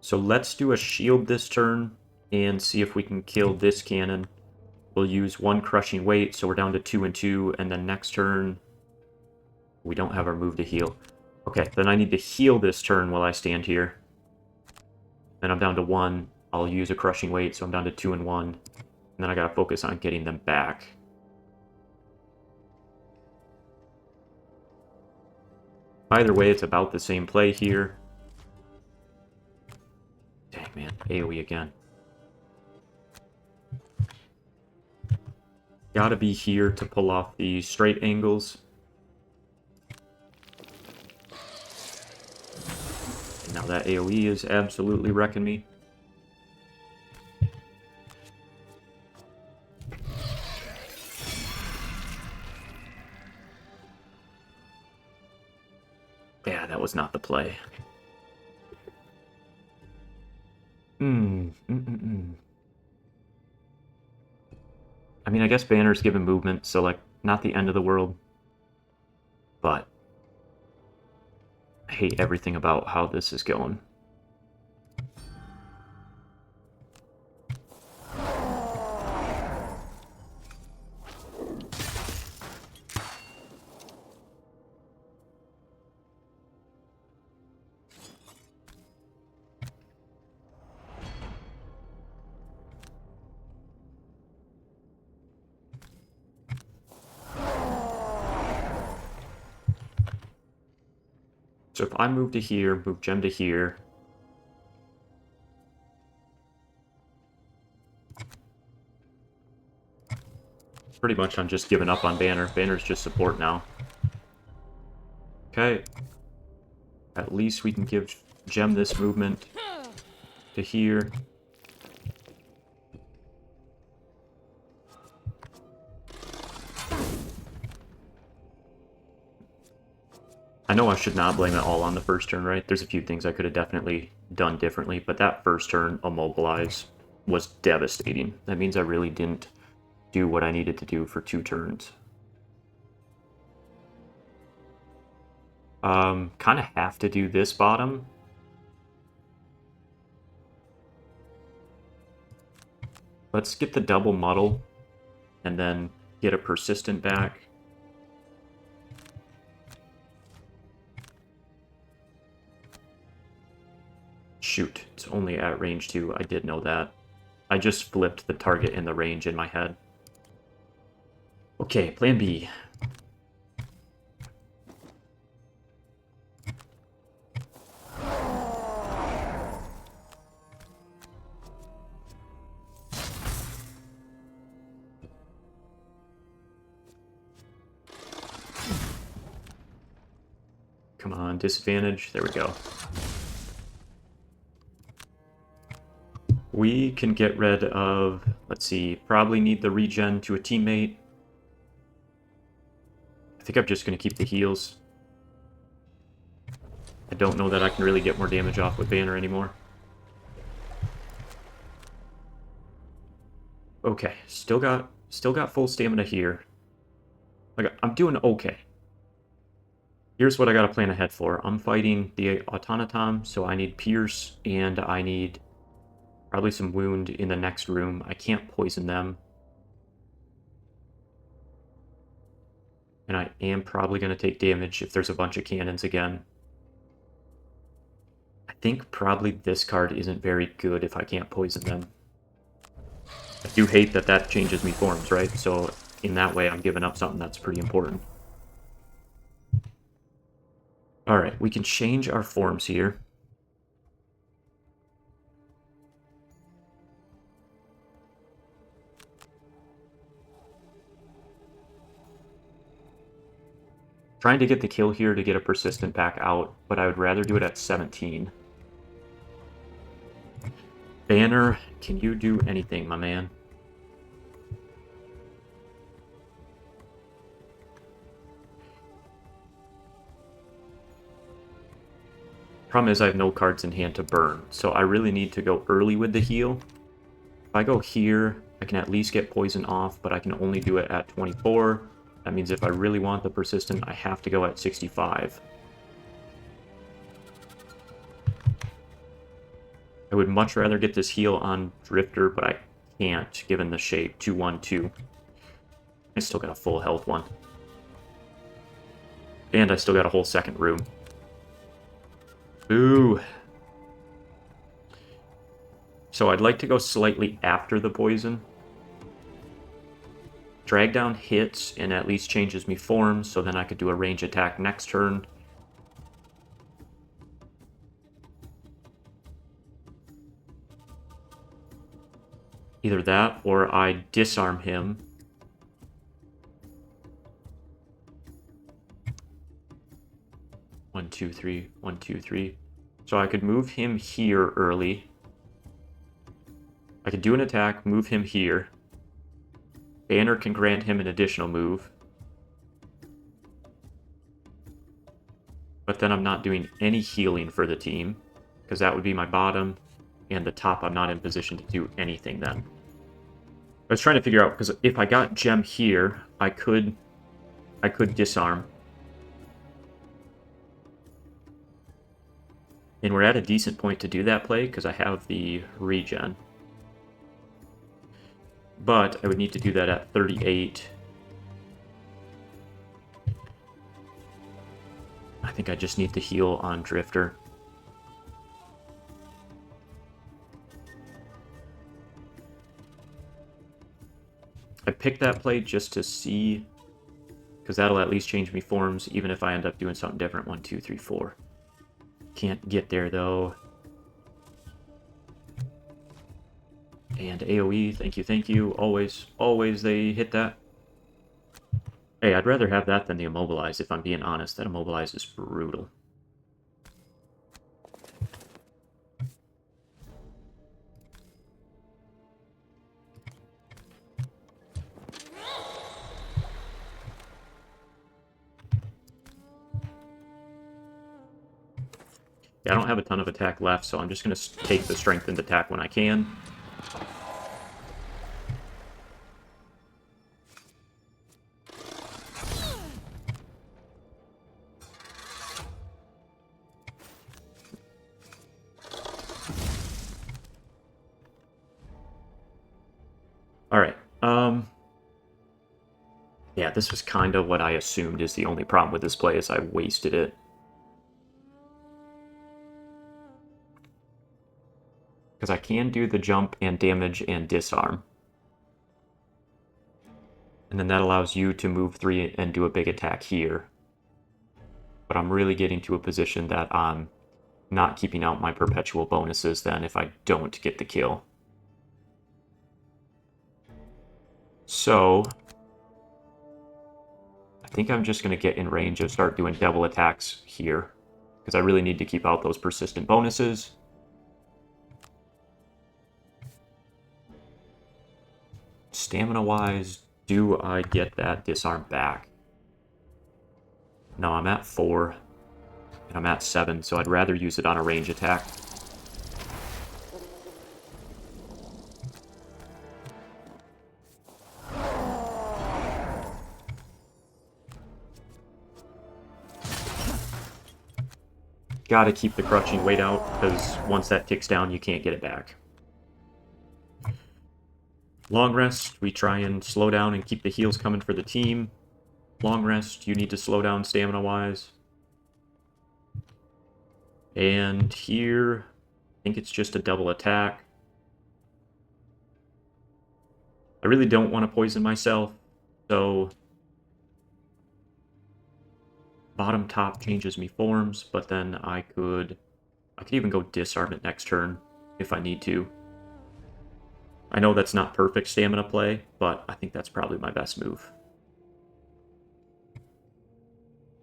[SPEAKER 1] So let's do a shield this turn and see if we can kill this cannon. We'll use one crushing weight, so we're down to 2 and 2, and then next turn we don't have our move to heal. Okay, then I need to heal this turn while I stand here. Then I'm down to 1. I'll use a crushing weight, so I'm down to 2 and 1. And then I gotta focus on getting them back. Either way, it's about the same play here. Dang, man. AoE again. Gotta be here to pull off the straight angles. And now that AoE is absolutely wrecking me. Yeah, that was not the play. I mean, I guess Banner's given movement, so, like, not the end of the world. But I hate everything about how this is going. So if I move to here, move Gem to here. Pretty much I'm just giving up on Banner. Banner's just support now. Okay. At least we can give Gem this movement to here. I know I should not blame it all on the first turn, right? There's a few things I could have definitely done differently, but that first turn, immobilize, was devastating. That means I really didn't do what I needed to do for 2 turns. Kind of have to do this bottom. Let's get the double muddle, and then get a persistent back. Shoot, it's only at range 2. I did know that. I just flipped the target and the range in my head. Okay, plan B. Come on, disadvantage. There we go. We can get rid of, let's see, probably need the regen to a teammate. I think I'm just going to keep the heals. I don't know that I can really get more damage off with Banner anymore. Okay, still got full stamina here. Like, I'm doing okay. Here's what I gotta plan ahead for. I'm fighting the Automaton, so I need Pierce, and I need probably some Wound in the next room. I can't poison them. And I am probably gonna take damage if there's a bunch of cannons again. I think probably this card isn't very good if I can't poison them. I do hate that that changes me forms, right? So in that way, I'm giving up something that's pretty important. Alright, we can change our forms here. Trying to get the kill here to get a persistent back out, but I would rather do it at 17. Banner, can you do anything, my man? Problem is I have no cards in hand to burn, so I really need to go early with the heal. If I go here, I can at least get poison off, but I can only do it at 24. That means if I really want the persistent, I have to go at 65. I would much rather get this heal on Drifter, but I can't, given the shape. 2-1-2. I still got a full health one. And I still got a whole second room. Ooh. So I'd like to go slightly after the poison. Drag down hits and at least changes me forms, so then I could do a range attack next turn. Either that, or I disarm him. One, two, three, 1, 2, 3. So I could move him here early. I could do an attack, move him here. Banner can grant him an additional move. But then I'm not doing any healing for the team, because that would be my bottom, and the top I'm not in position to do anything then. I was trying to figure out, because if I got Gem here, I could disarm. And we're at a decent point to do that play, because I have the regen. But I would need to do that at 38. I think I just need to heal on Drifter. I picked that play just to see, because that'll at least change me forms, even if I end up doing something different. 1, 2, 3, 4. Can't get there, though. And AoE, thank you. Always they hit that. Hey, I'd rather have that than the immobilize, if I'm being honest. That immobilize is brutal. Yeah, I don't have a ton of attack left, so I'm just going to take the strengthened attack when I can. Alright, yeah, this was kind of what I assumed is the only problem with this play, is I wasted it. Because I can do the jump and damage and disarm. And then that allows you to move 3 and do a big attack here. But I'm really getting to a position that I'm not keeping out my perpetual bonuses then if I don't get the kill. So I think I'm just going to get in range and start doing double attacks here, because I really need to keep out those persistent bonuses. Stamina-wise, do I get that disarm back? No, I'm at 4. And I'm at 7, so I'd rather use it on a range attack. Gotta keep the crushing weight out, because once that ticks down, you can't get it back. Long rest, we try and slow down and keep the heals coming for the team. Long rest, you need to slow down stamina-wise. And here, I think it's just a double attack. I really don't want to poison myself, so bottom top changes me forms, but then I could even go disarm it next turn if I need to. I know that's not perfect stamina play, but I think that's probably my best move.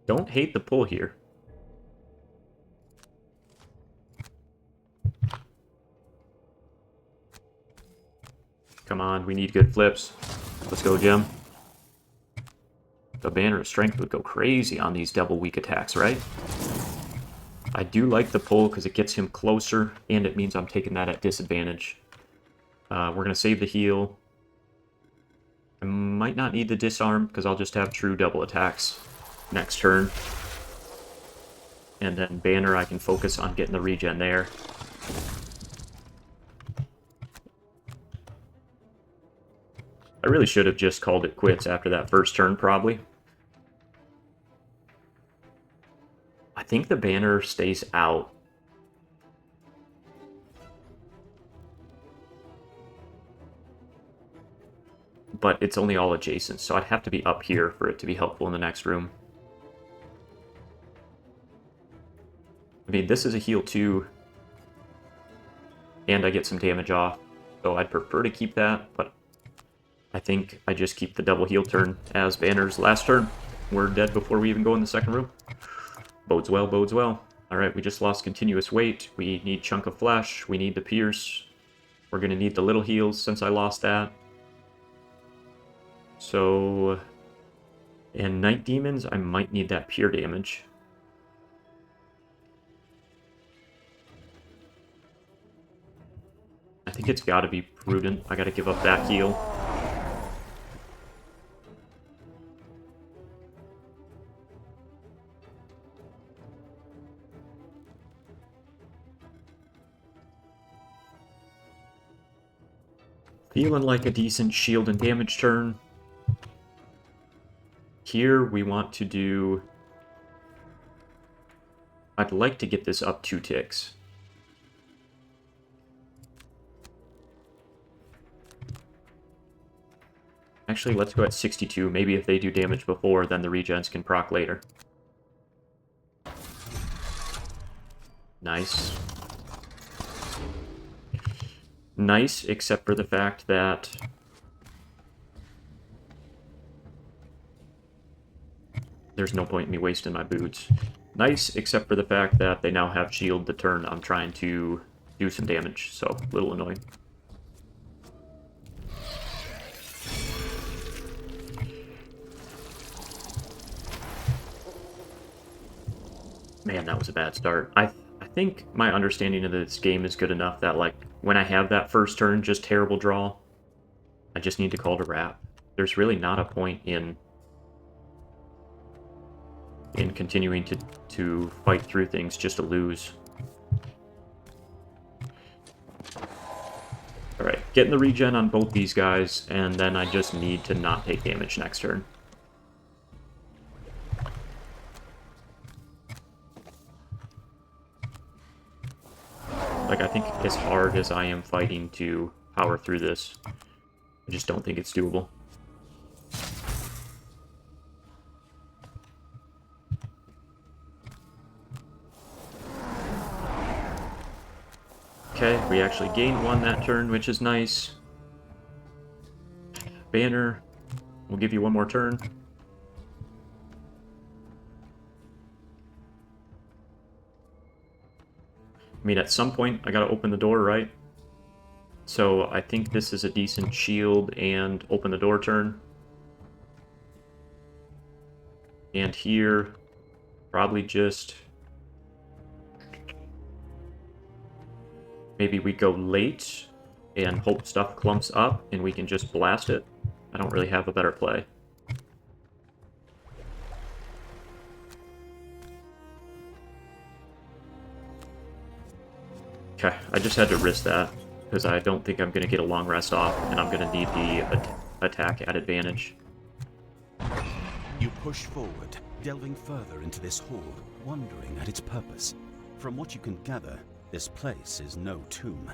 [SPEAKER 1] Don't hate the pull here. Come on, we need good flips. Let's go, Jim. The Banner of Strength would go crazy on these double weak attacks, right? I do like the pull because it gets him closer, and it means I'm taking that at disadvantage. We're going to save the heal. I might not need the disarm because I'll just have true double attacks next turn. And then Banner, I can focus on getting the regen there. I really should have just called it quits after that first turn, probably. I think the Banner stays out. But it's only all adjacent, so I'd have to be up here for it to be helpful in the next room. I mean, this is a heal too, and I get some damage off, so I'd prefer to keep that, but I think I just keep the double heal turn as Banner's last turn. We're dead before we even go in the second room. Bodes well, bodes well. Alright, we just lost continuous weight. We need Chunk of Flesh. We need the Pierce. We're going to need the little heals since I lost that. So, and Night Demons, I might need that pure damage. I think it's got to be prudent. I got to give up that heal. Feeling like a decent shield and damage turn. Here we want to do... I'd like to get this up 2 ticks. Actually, let's go at 62. Maybe if they do damage before, then the regens can proc later. Nice. Nice, except for the fact that... there's no point in me wasting my boots. Nice, except for the fact that they now have shield the turn I'm trying to do some damage, so a little annoying. Man, that was a bad start. I think my understanding of this game is good enough that, like, when I have that first turn, just terrible draw, I just need to call to wrap. There's really not a point in continuing to fight through things just to lose. Alright, getting the regen on both these guys, and then I just need to not take damage next turn. Like, I think as hard as I am fighting to power through this, I just don't think it's doable. Okay, we actually gained 1 that turn, which is nice. Banner, we'll give you 1 more turn. I mean, at some point, I gotta open the door, right? So I think this is a decent shield and open the door turn. And here, Probably just... maybe we go late and hope stuff clumps up and we can just blast it. I don't really have a better play. Okay, I just had to risk that, because I don't think I'm going to get a long rest off, and I'm going to need the attack at advantage.
[SPEAKER 2] You push forward, delving further into this hall, wondering at its purpose. From what you can gather, this place is no tomb.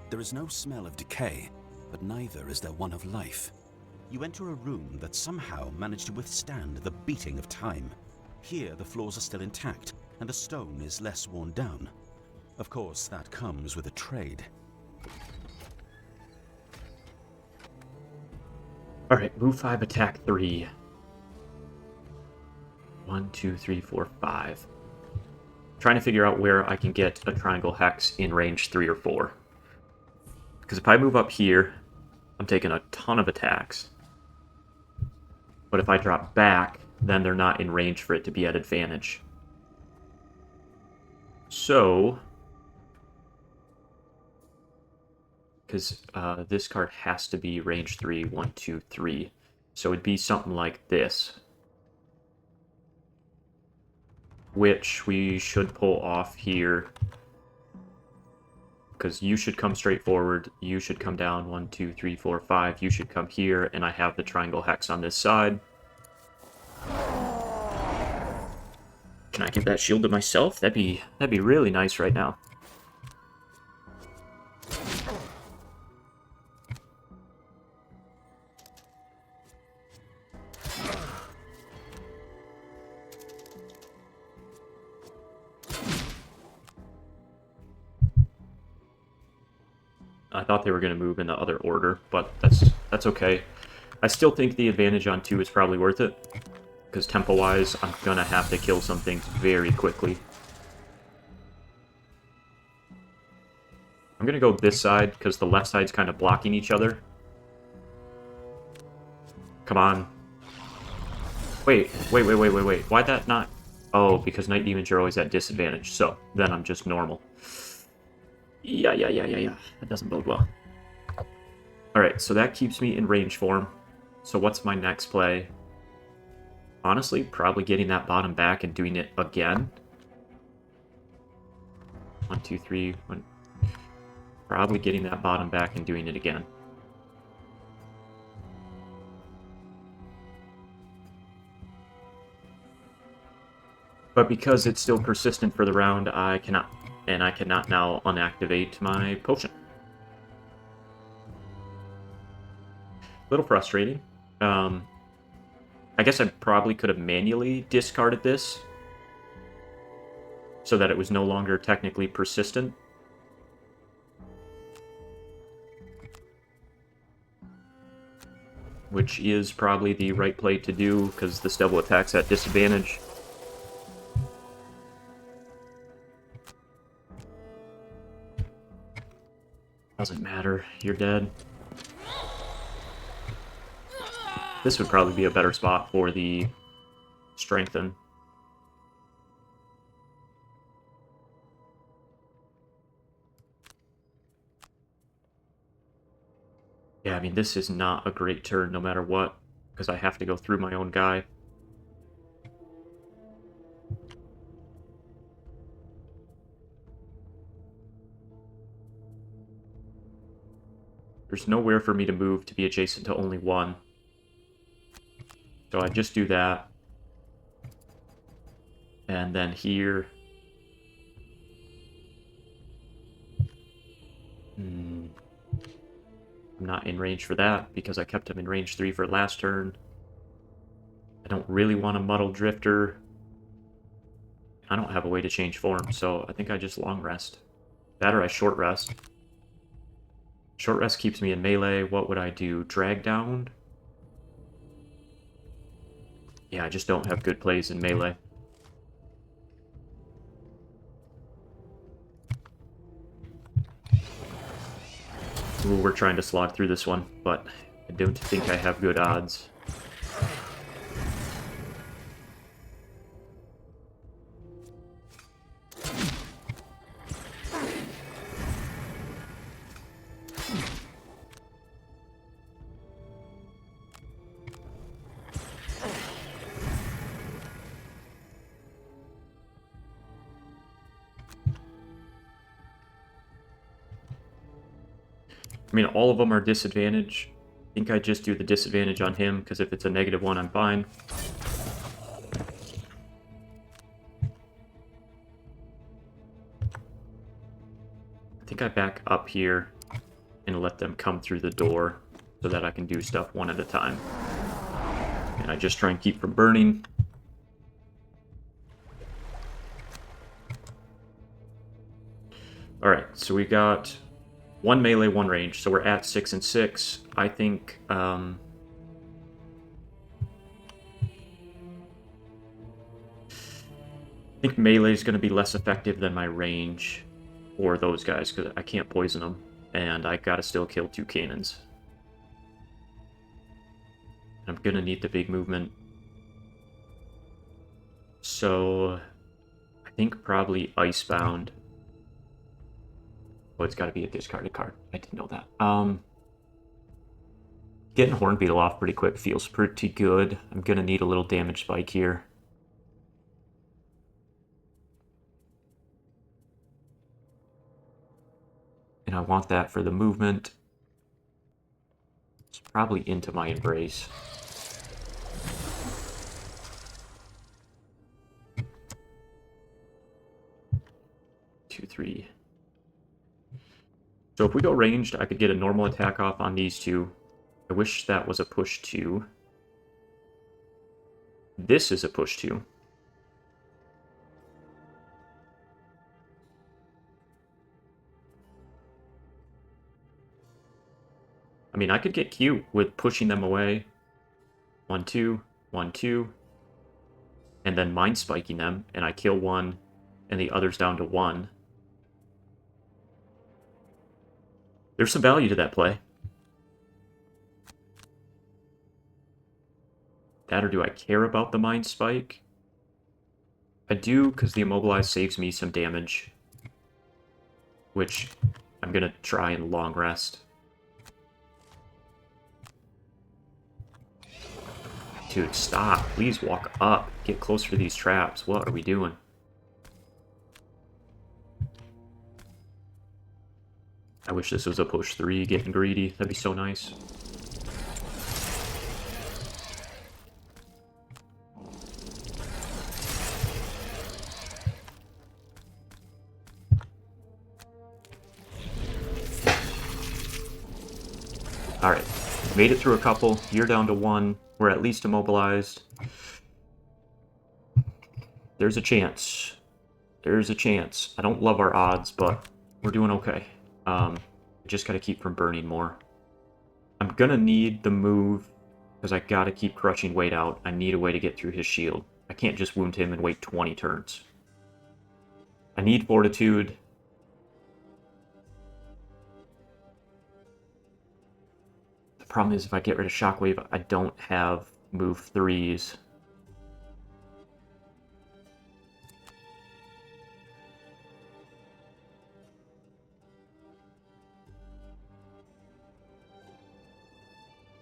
[SPEAKER 2] There is no smell of decay, but neither is there one of life. You enter a room that somehow managed to withstand the beating of time. Here the floors are still intact, and the stone is less worn down. Of course, that comes with a trade.
[SPEAKER 1] Alright, move 5, attack 3. 1, 2, 3, 4, 5. Trying to figure out where I can get a triangle hex in range 3 or 4. Because if I move up here, I'm taking a ton of attacks. But if I drop back, then they're not in range for it to be at advantage. So... because this card has to be range 3, 1, 2, 3. So it'd be something like this. Which we should pull off here. Because you should come straight forward, you should come down, 1, 2, 3, 4, 5. You should come here, and I have the triangle hex on this side. Can I give that shield to myself? That'd be really nice right now. I thought they were going to move in the other order, but that's okay. I still think the advantage on 2 is probably worth it, because tempo-wise, I'm going to have to kill some things very quickly. I'm going to go this side, because the left side's kind of blocking each other. Come on. Wait. Why'd that not... oh, because Night Demons are always at disadvantage, so then I'm just normal. Yeah. That doesn't bode well. Alright, so that keeps me in range form. So what's my next play? Honestly, probably getting that bottom back and doing it again. 1, 2, 3, 1. Probably getting that bottom back and doing it again. But because it's still persistent for the round, I cannot. And I cannot now unactivate my potion. Little frustrating. I guess I probably could have manually discarded this so that it was no longer technically persistent. Which is probably the right play to do, because this double attack's at disadvantage. Doesn't matter, you're dead. This would probably be a better spot for the strengthen. Yeah, I mean, this is not a great turn no matter what, because I have to go through my own guy. There's nowhere for me to move to be adjacent to only one. So I just do that. And then here... I'm not in range for that, because I kept him in range 3 for last turn. I don't really want a Muddle Drifter. I don't have a way to change form, so I think I just long rest. That or I short rest. Short rest keeps me in melee. What would I do? Drag down? Yeah, I just don't have good plays in melee. Ooh, we're trying to slog through this one, but I don't think I have good odds. I mean, all of them are disadvantage. I think I just do the disadvantage on him, because if it's a -1, I'm fine. I think I back up here and let them come through the door so that I can do stuff one at a time. And I just try and keep from burning. Alright, so we got 1 melee, 1 range, so we're at 6 and 6. I think, I think melee is going to be less effective than my range for those guys, because I can't poison them, and I gotta still kill 2 cannons. I'm going to need the big movement. So, I think probably Icebound. Oh, it's got to be a discarded card. I didn't know that. Getting Hornbeetle off pretty quick feels pretty good. I'm going to need a little damage spike here. And I want that for the movement. It's probably into my Embrace. Two, three. So if we go ranged, I could get a normal attack off on these two. I wish that was a push 2. This is a push 2. I mean, I could get cute with pushing them away. 1, 2, 1, 2. And then mind spiking them, and I kill 1, and the other's down to 1. There's some value to that play. That, or do I care about the mind spike? I do, because the immobilize saves me some damage, which I'm going to try and long rest. Dude, stop. Please walk up. Get closer to these traps. What are we doing? I wish this was a push 3, getting greedy. That'd be so nice. Alright, made it through a couple. You're down to 1. We're at least immobilized. There's a chance. There's a chance. I don't love our odds, but we're doing okay. Just gotta keep from burning more. I'm gonna need the move, because I gotta keep crushing weight out. I need a way to get through his shield. I can't just wound him and wait 20 turns. I need fortitude. The problem is if I get rid of Shockwave, I don't have move 3s.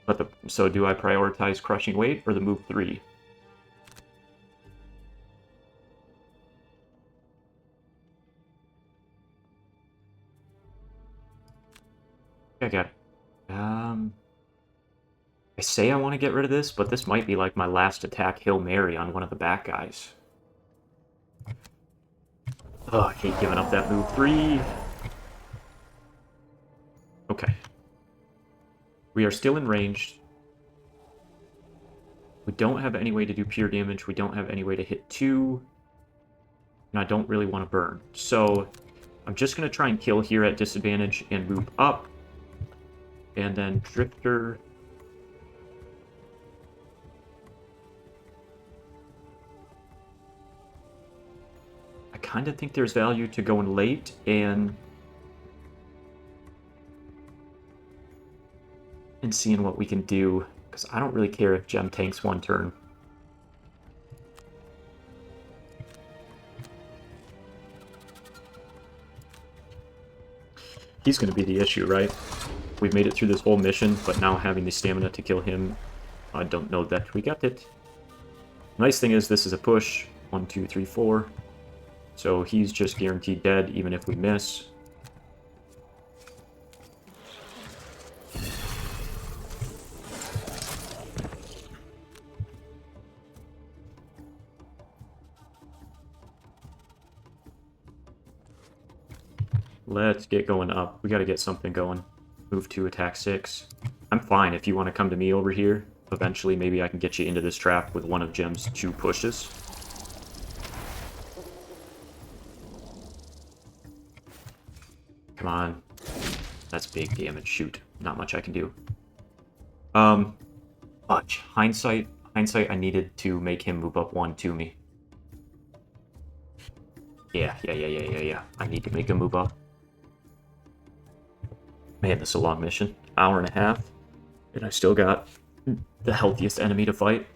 [SPEAKER 1] But so do I prioritize crushing weight or the move 3? I got it. I say I want to get rid of this, but this might be like my last attack Hail Mary on one of the back guys. Oh, I hate giving up that move 3. Okay. We are still in range. We don't have any way to do pure damage. We don't have any way to hit 2. And I don't really want to burn. So I'm just going to try and kill here at disadvantage and move up. And then Drifter. I kind of think there's value to going late and seeing what we can do, because I don't really care if Gem tanks 1 turn. He's going to be the issue, right? We've made it through this whole mission, but now having the stamina to kill him, I don't know that we got it. Nice thing is this is a push. 1, 2, 3, 4. So he's just guaranteed dead even if we miss. Let's get going up. We gotta get something going. Move to attack 6. I'm fine if you want to come to me over here. Eventually, maybe I can get you into this trap with one of Jem's 2 pushes. Come on. That's big damage. Shoot. Not much I can do. Much. Hindsight, I needed to make him move up 1 to me. Yeah. I need to make him move up. Man, this is a long mission. Hour and a half. And I still got the healthiest enemy to fight.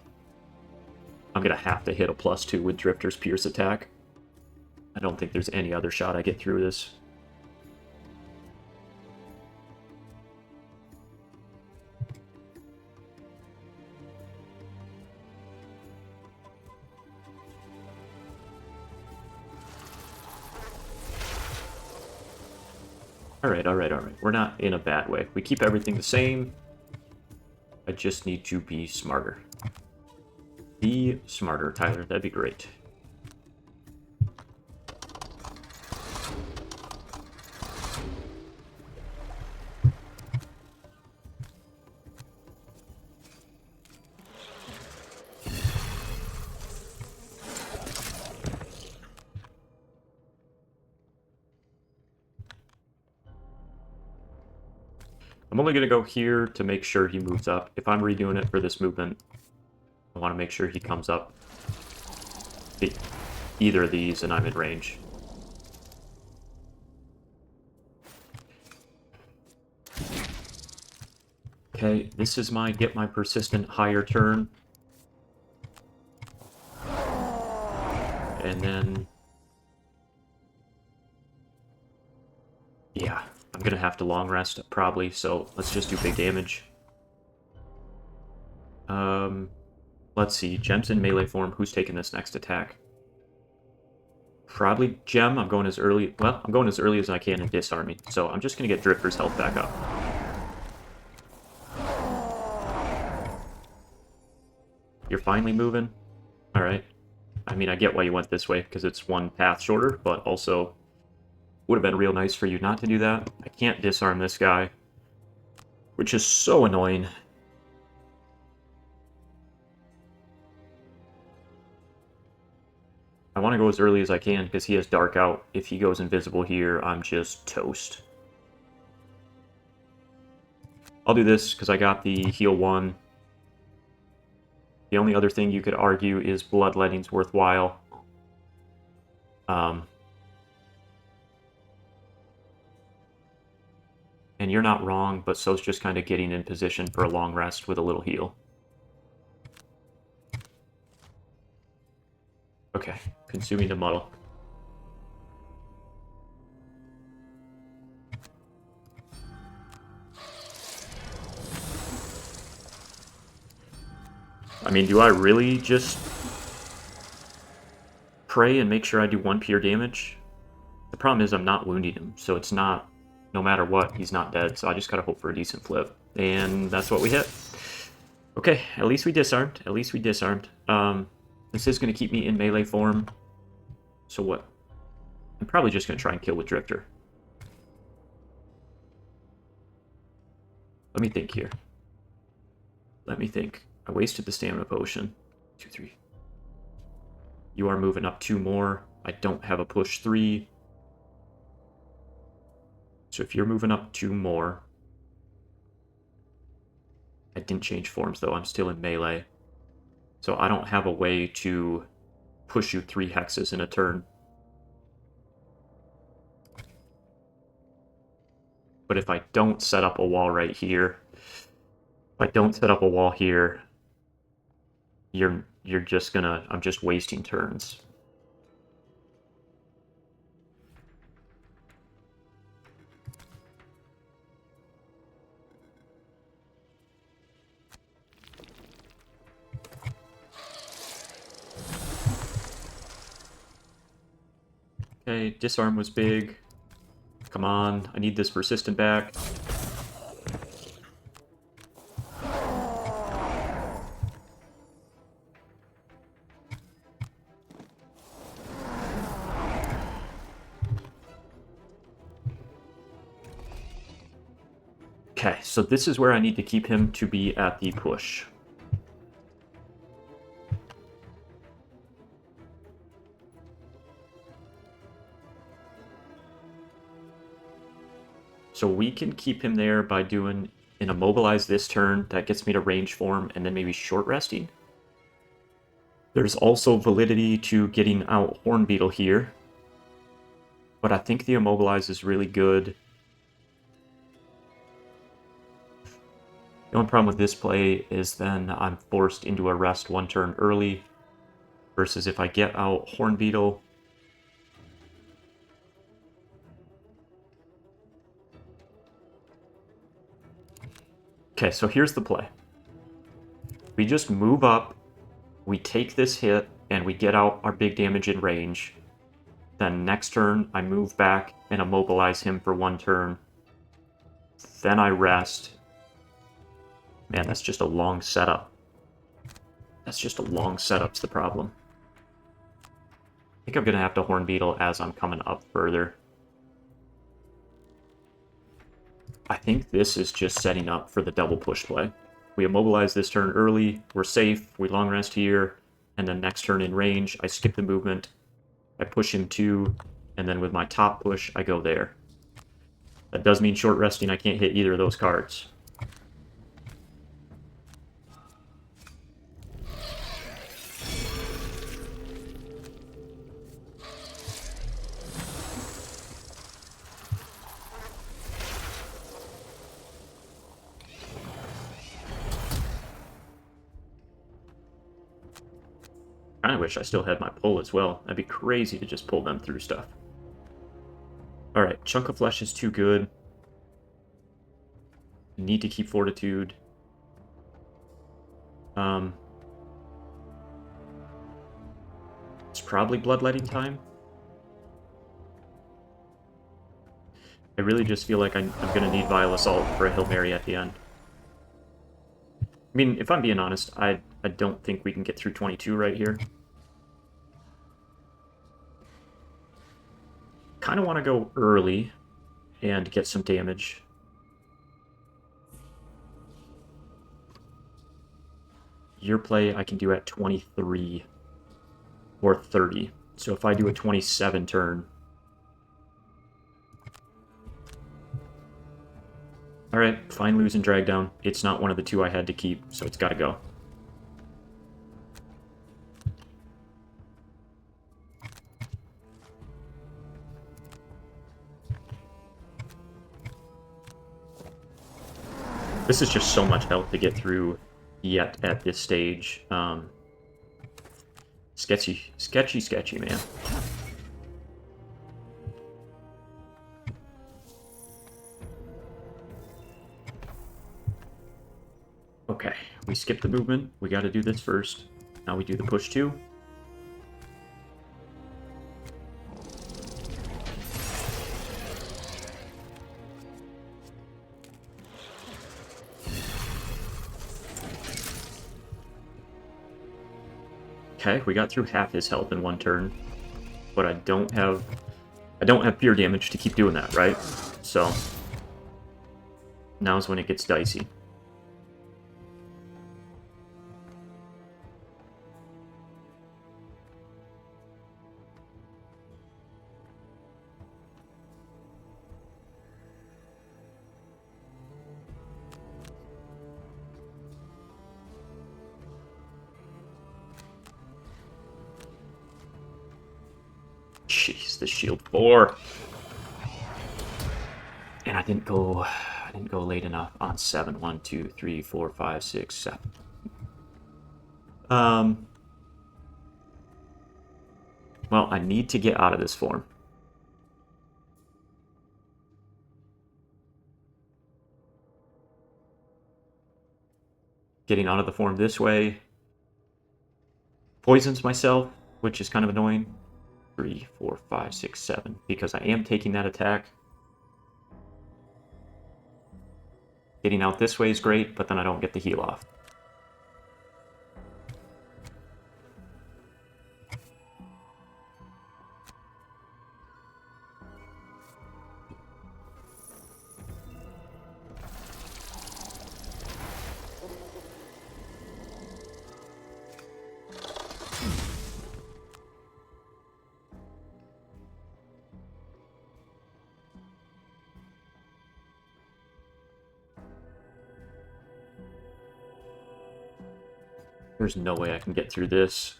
[SPEAKER 1] I'm gonna have to hit a +2 with Drifter's Pierce attack. I don't think there's any other shot I get through this. Alright. We're not in a bad way. We keep everything the same. I just need to be smarter. Be smarter, Tyler. That'd be great. I'm only going to go here to make sure he moves up. If I'm redoing it for this movement, I want to make sure he comes up either of these and I'm in range. Okay, this is my get my persistent higher turn. And then... yeah, I'm going to have to long rest probably, so let's just do big damage. Let's see, Gem's in melee form. Who's taking this next attack? Probably Gem. I'm going as early as I can in disarming, so I'm just going to get Drifter's health back up. You're finally moving? Alright. I mean, I get why you went this way, because it's one path shorter, but also would have been real nice for you not to do that. I can't disarm this guy, which is so annoying. I want to go as early as I can because he has Dark Out. If he goes invisible here, I'm just toast. I'll do this because I got the heal 1. The only other thing you could argue is bloodletting's worthwhile. And you're not wrong, but so's just kind of getting in position for a long rest with a little heal. Okay, consuming the muddle. I mean, do I really just pray and make sure I do 1 pure damage? The problem is I'm not wounding him, so it's not, no matter what, he's not dead, so I just gotta hope for a decent flip. And that's what we hit. Okay, at least we disarmed. This is going to keep me in melee form. So what? I'm probably just going to try and kill with Drifter. Let me think here. I wasted the stamina potion. 2, 3. You are moving up 2 more. I don't have a push 3. So if you're moving up 2 more... I didn't change forms, though. I'm still in melee. So I don't have a way to push you 3 hexes in a turn. But if I don't set up a wall right here... you're just gonna... I'm just wasting turns. Okay, disarm was big. Come on, I need this persistent back. Okay, so this is where I need to keep him to be at the push. So we can keep him there by doing an immobilize this turn. That gets me to range form, and then maybe short resting. There's also validity to getting out Horn Beetle here. But I think the immobilize is really good. The only problem with this play is then I'm forced into a rest one turn early. Versus if I get out Horn Beetle. Okay, so here's the play. We just move up, we take this hit, and we get out our big damage in range. Then next turn, I move back and immobilize him for one turn. Then I rest. Man, that's just a long setup. That's just a long setup's the problem. I think I'm going to have to Horn Beetle as I'm coming up further. I think this is just setting up for the double push play. We immobilize this turn early, we're safe, we long rest here, and then next turn in range, I skip the movement, I push him 2, and then with my top push, I go there. That does mean short resting, I can't hit either of those cards. I kinda wish I still had my pull as well. That'd be crazy to just pull them through stuff. Alright, Chunk of Flesh is too good. Need to keep Fortitude. It's probably Bloodletting time. I really just feel like I'm going to need Vile Assault for a Hail Mary at the end. I mean, if I'm being honest, I don't think we can get through 22 right here. Kind of want to go early and get some damage. Your play I can do at 23 or 30. So if I do a 27 turn... Alright, fine lose and drag down. It's not one of the two I had to keep, so it's gotta go. This is just so much health to get through yet at this stage. Sketchy, man. Okay, we skipped the movement. We got to do this first. Now we do the push 2. Okay, we got through half his health in one turn, but I don't have pure damage to keep doing that, right? So now's when it gets dicey. Jeez, the shield 4. And I didn't go late enough on 7. 1, 2, 3, 4, 5, 6, 7. Well, I need to get out of this form. Getting out of the form this way poisons myself, which is kind of annoying. 3, 4, 5, 6, 7, because I am taking that attack. Getting out this way is great, but then I don't get the heal off. There's no way I can get through this.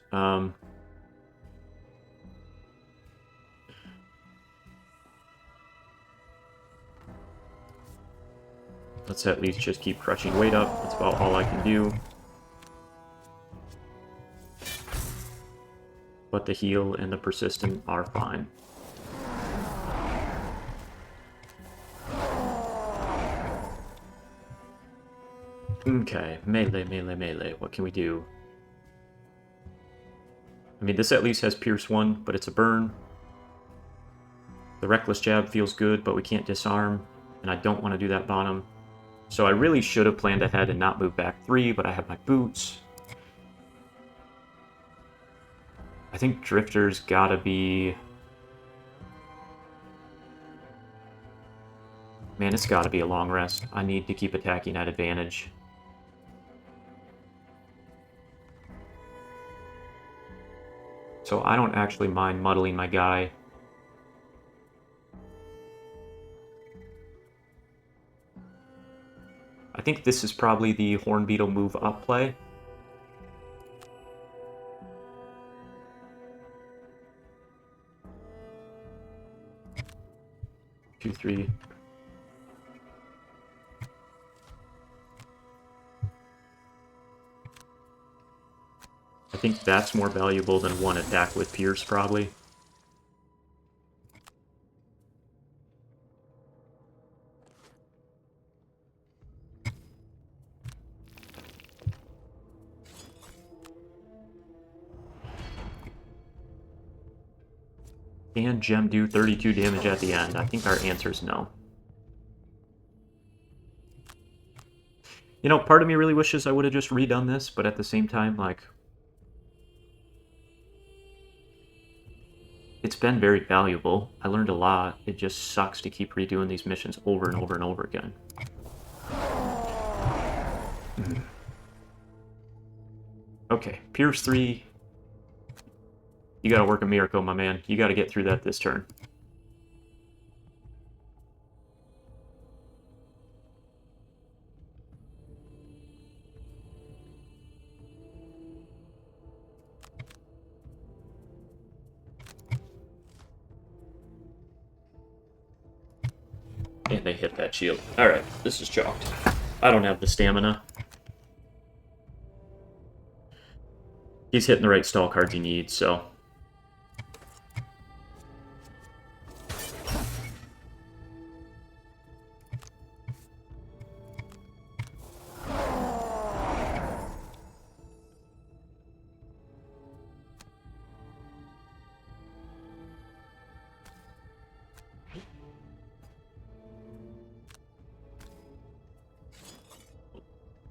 [SPEAKER 1] Let's at least just keep crushing weight up. That's about all I can do. But the heal and the persistent are fine. Okay, melee, melee, melee. What can we do? I mean, this at least has Pierce 1, but it's a burn. The Reckless Jab feels good, but we can't disarm, and I don't want to do that bottom. So I really should have planned ahead and not moved back 3, but I have my boots. I think Drifter's gotta be... Man, it's gotta be a long rest. I need to keep attacking at advantage. So I don't actually mind muddling my guy. I think this is probably the Horn Beetle move up play. Two, three. I think that's more valuable than one attack with Pierce, probably. Can Gem do 32 damage at the end? I think our answer is no. You know, part of me really wishes I would have just redone this, but at the same time, like... It's been very valuable. I learned a lot. It just sucks to keep redoing these missions over and over and over again. Okay, Pierce 3. You gotta work a miracle, my man. You gotta get through that this turn. And they hit that shield. Alright, this is chalked. I don't have the stamina. He's hitting the right stall cards he needs, so...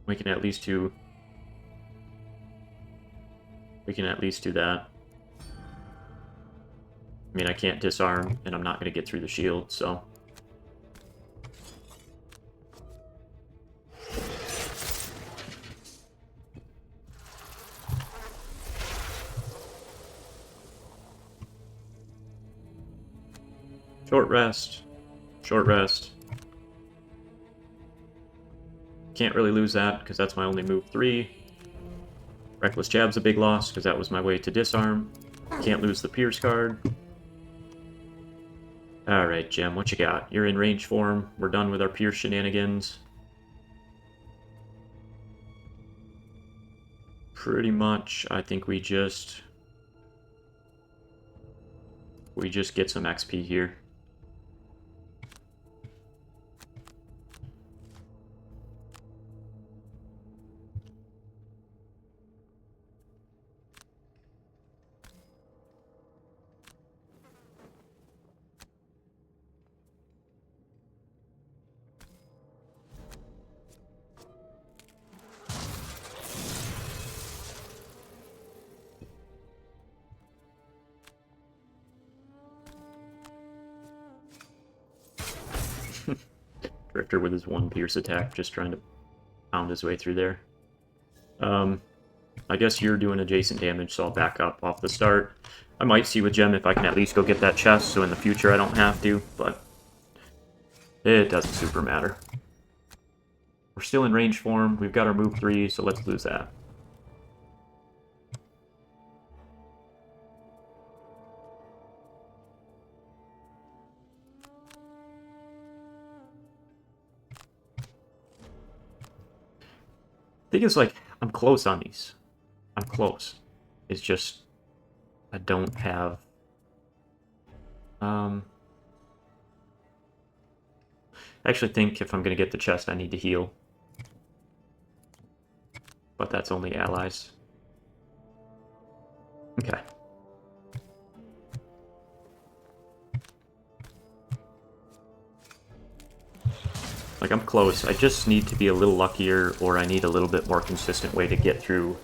[SPEAKER 1] We can at least do... We can at least do that. I mean, I can't disarm, and I'm not going to get through the shield, so... Short rest. Short rest. Can't really lose that, because that's my only move 3. Reckless Jab's a big loss, because that was my way to disarm. Can't lose the Pierce card. Alright, Gem, what you got? You're in range form. We're done with our Pierce shenanigans. Pretty much, I think we just get some XP here. Drifter with his 1 Pierce attack, just trying to pound his way through there. I guess you're doing adjacent damage, so I'll back up off the start. I might see with Gem if I can at least go get that chest, so in the future I don't have to, but it doesn't super matter. We're still in range form, we've got our move 3, so let's lose that. Thing is, like, I'm close on these. I'm close. It's just I don't have I actually think if I'm gonna get the chest I need to heal. But that's only allies. Okay. Like, I'm close. I just need to be a little luckier, or I need a little bit more consistent way to get through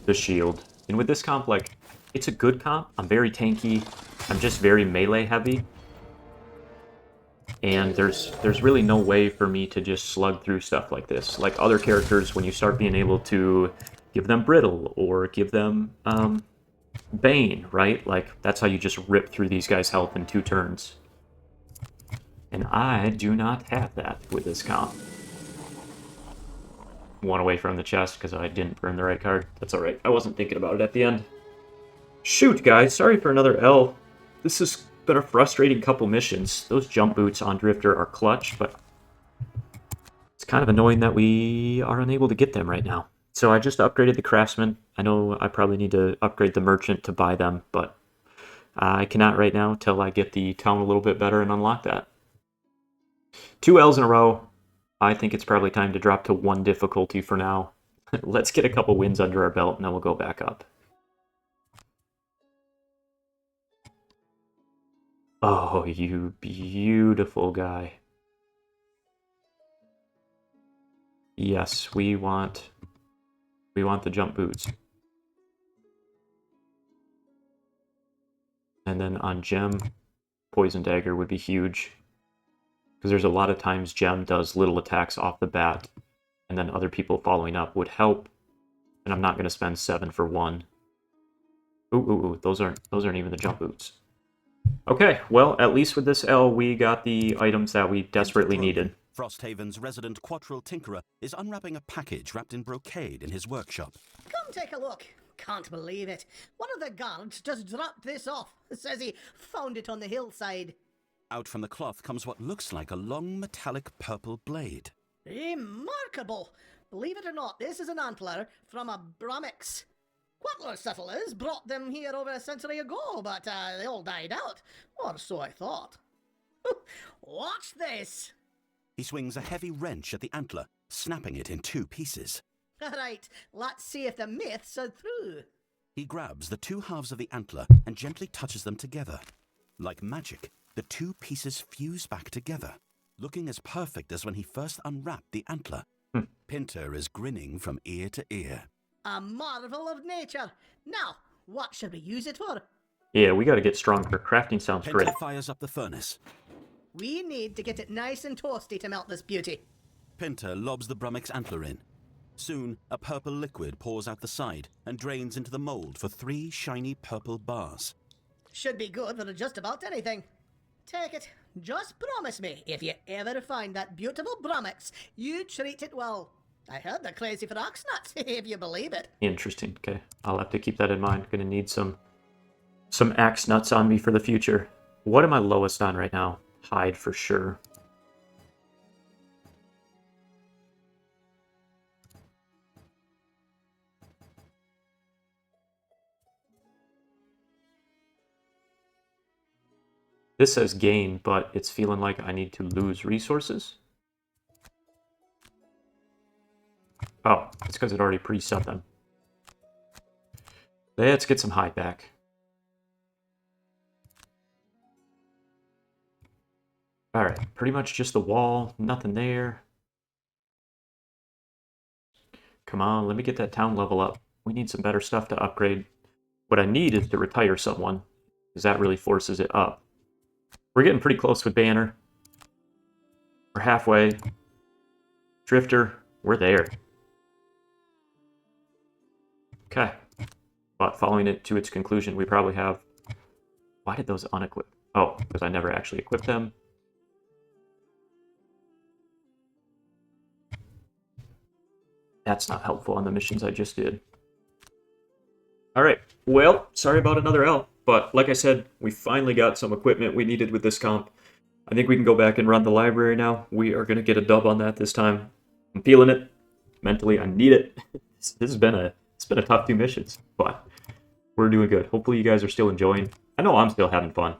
[SPEAKER 1] the shield. And with this comp, like, it's a good comp. I'm very tanky. I'm just very melee heavy. And there's really no way for me to just slug through stuff like this. Like other characters, when you start being able to give them brittle or give them bane, right? Like, that's how you just rip through these guys' health in 2 turns. And I do not have that with this comp. 1 away from the chest because I didn't burn the right card. That's alright. I wasn't thinking about it at the end. Shoot, guys. Sorry for another L. This has been a frustrating couple missions. Those jump boots on Drifter are clutch, but it's kind of annoying that we are unable to get them right now. So I just upgraded the Craftsman. I know I probably need to upgrade the Merchant to buy them, but I cannot right now till I get the town a little bit better and unlock that. 2 L's in a row. I think it's probably time to drop to 1 difficulty for now. Let's get a couple wins under our belt, and then we'll go back up. Oh, you beautiful guy. Yes, we want the jump boots. And then on Gem, Poison Dagger would be huge. Because there's a lot of times Gem does little attacks off the bat, and then other people following up would help. And I'm not going to spend 7 for 1. Ooh, those aren't even the jump boots. Okay, well, at least with this L, we got the items that we desperately needed.
[SPEAKER 2] Frosthaven's resident Quattril Tinkerer is unwrapping a package wrapped in brocade in his workshop.
[SPEAKER 4] Come take a look. Can't believe it. One of the guards just dropped this off. Says he found it on the hillside.
[SPEAKER 2] Out from the cloth comes what looks like a long metallic purple blade.
[SPEAKER 4] Remarkable. Believe it or not, this is an antler from a Bromix. Quatler settlers brought them here over a century ago, but they all died out. Or so I thought. Watch this.
[SPEAKER 2] He swings a heavy wrench at the antler, snapping it in 2 pieces.
[SPEAKER 4] Right, let's see if the myths are true.
[SPEAKER 2] He grabs the 2 halves of the antler and gently touches them together. Like magic, the 2 pieces fuse back together, looking as perfect as when he first unwrapped the antler. Pinter is grinning from ear to ear.
[SPEAKER 4] A marvel of nature. Now, what should we use it for?
[SPEAKER 1] Yeah, we gotta get stronger. Crafting sounds
[SPEAKER 2] Pinter
[SPEAKER 1] great.
[SPEAKER 2] fires up the furnace.
[SPEAKER 4] We need to get it nice and toasty to melt this beauty.
[SPEAKER 2] Pinter lobs the Brummik's antler in. Soon, a purple liquid pours out the side and drains into the mold for 3 shiny purple bars.
[SPEAKER 4] Should be good for just about anything. Take it. Just promise me, if you ever find that beautiful Brummix, you treat it well. I heard they're crazy for ox nuts, if you believe it.
[SPEAKER 1] Interesting. Okay, I'll have to keep that in mind. Gonna need some axe nuts on me for the future. What am I lowest on right now? Hide for sure. This says gain, but it's feeling like I need to lose resources. Oh, it's because it already preset them. Let's get some hide back. Alright, pretty much just the wall, nothing there. Come on, let me get that town level up. We need some better stuff to upgrade. What I need is to retire someone, because that really forces it up. We're getting pretty close with Banner. We're halfway. Drifter, we're there. Okay. But following it to its conclusion, we probably have... Why did those unequip? Oh, because I never actually equipped them. That's not helpful on the missions I just did. Alright, well, sorry about another L. But like I said, we finally got some equipment we needed with this comp. I think we can go back and run the library now. We are going to get a dub on that this time. I'm feeling it. mentally. I need it. This has been a tough 2 missions, but we're doing good. Hopefully you guys are still enjoying. I know I'm still having fun.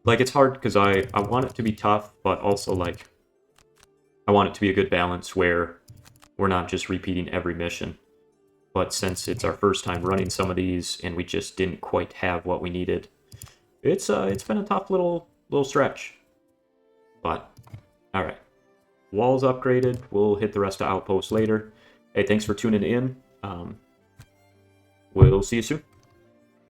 [SPEAKER 1] Like, it's hard because I want it to be tough, but also, like, I want it to be a good balance where we're not just repeating every mission. But since it's our first time running some of these and we just didn't quite have what we needed, it's been a tough little stretch. But all right, walls upgraded. We'll hit the rest of Outposts later. Hey, thanks for tuning in. We'll see you soon.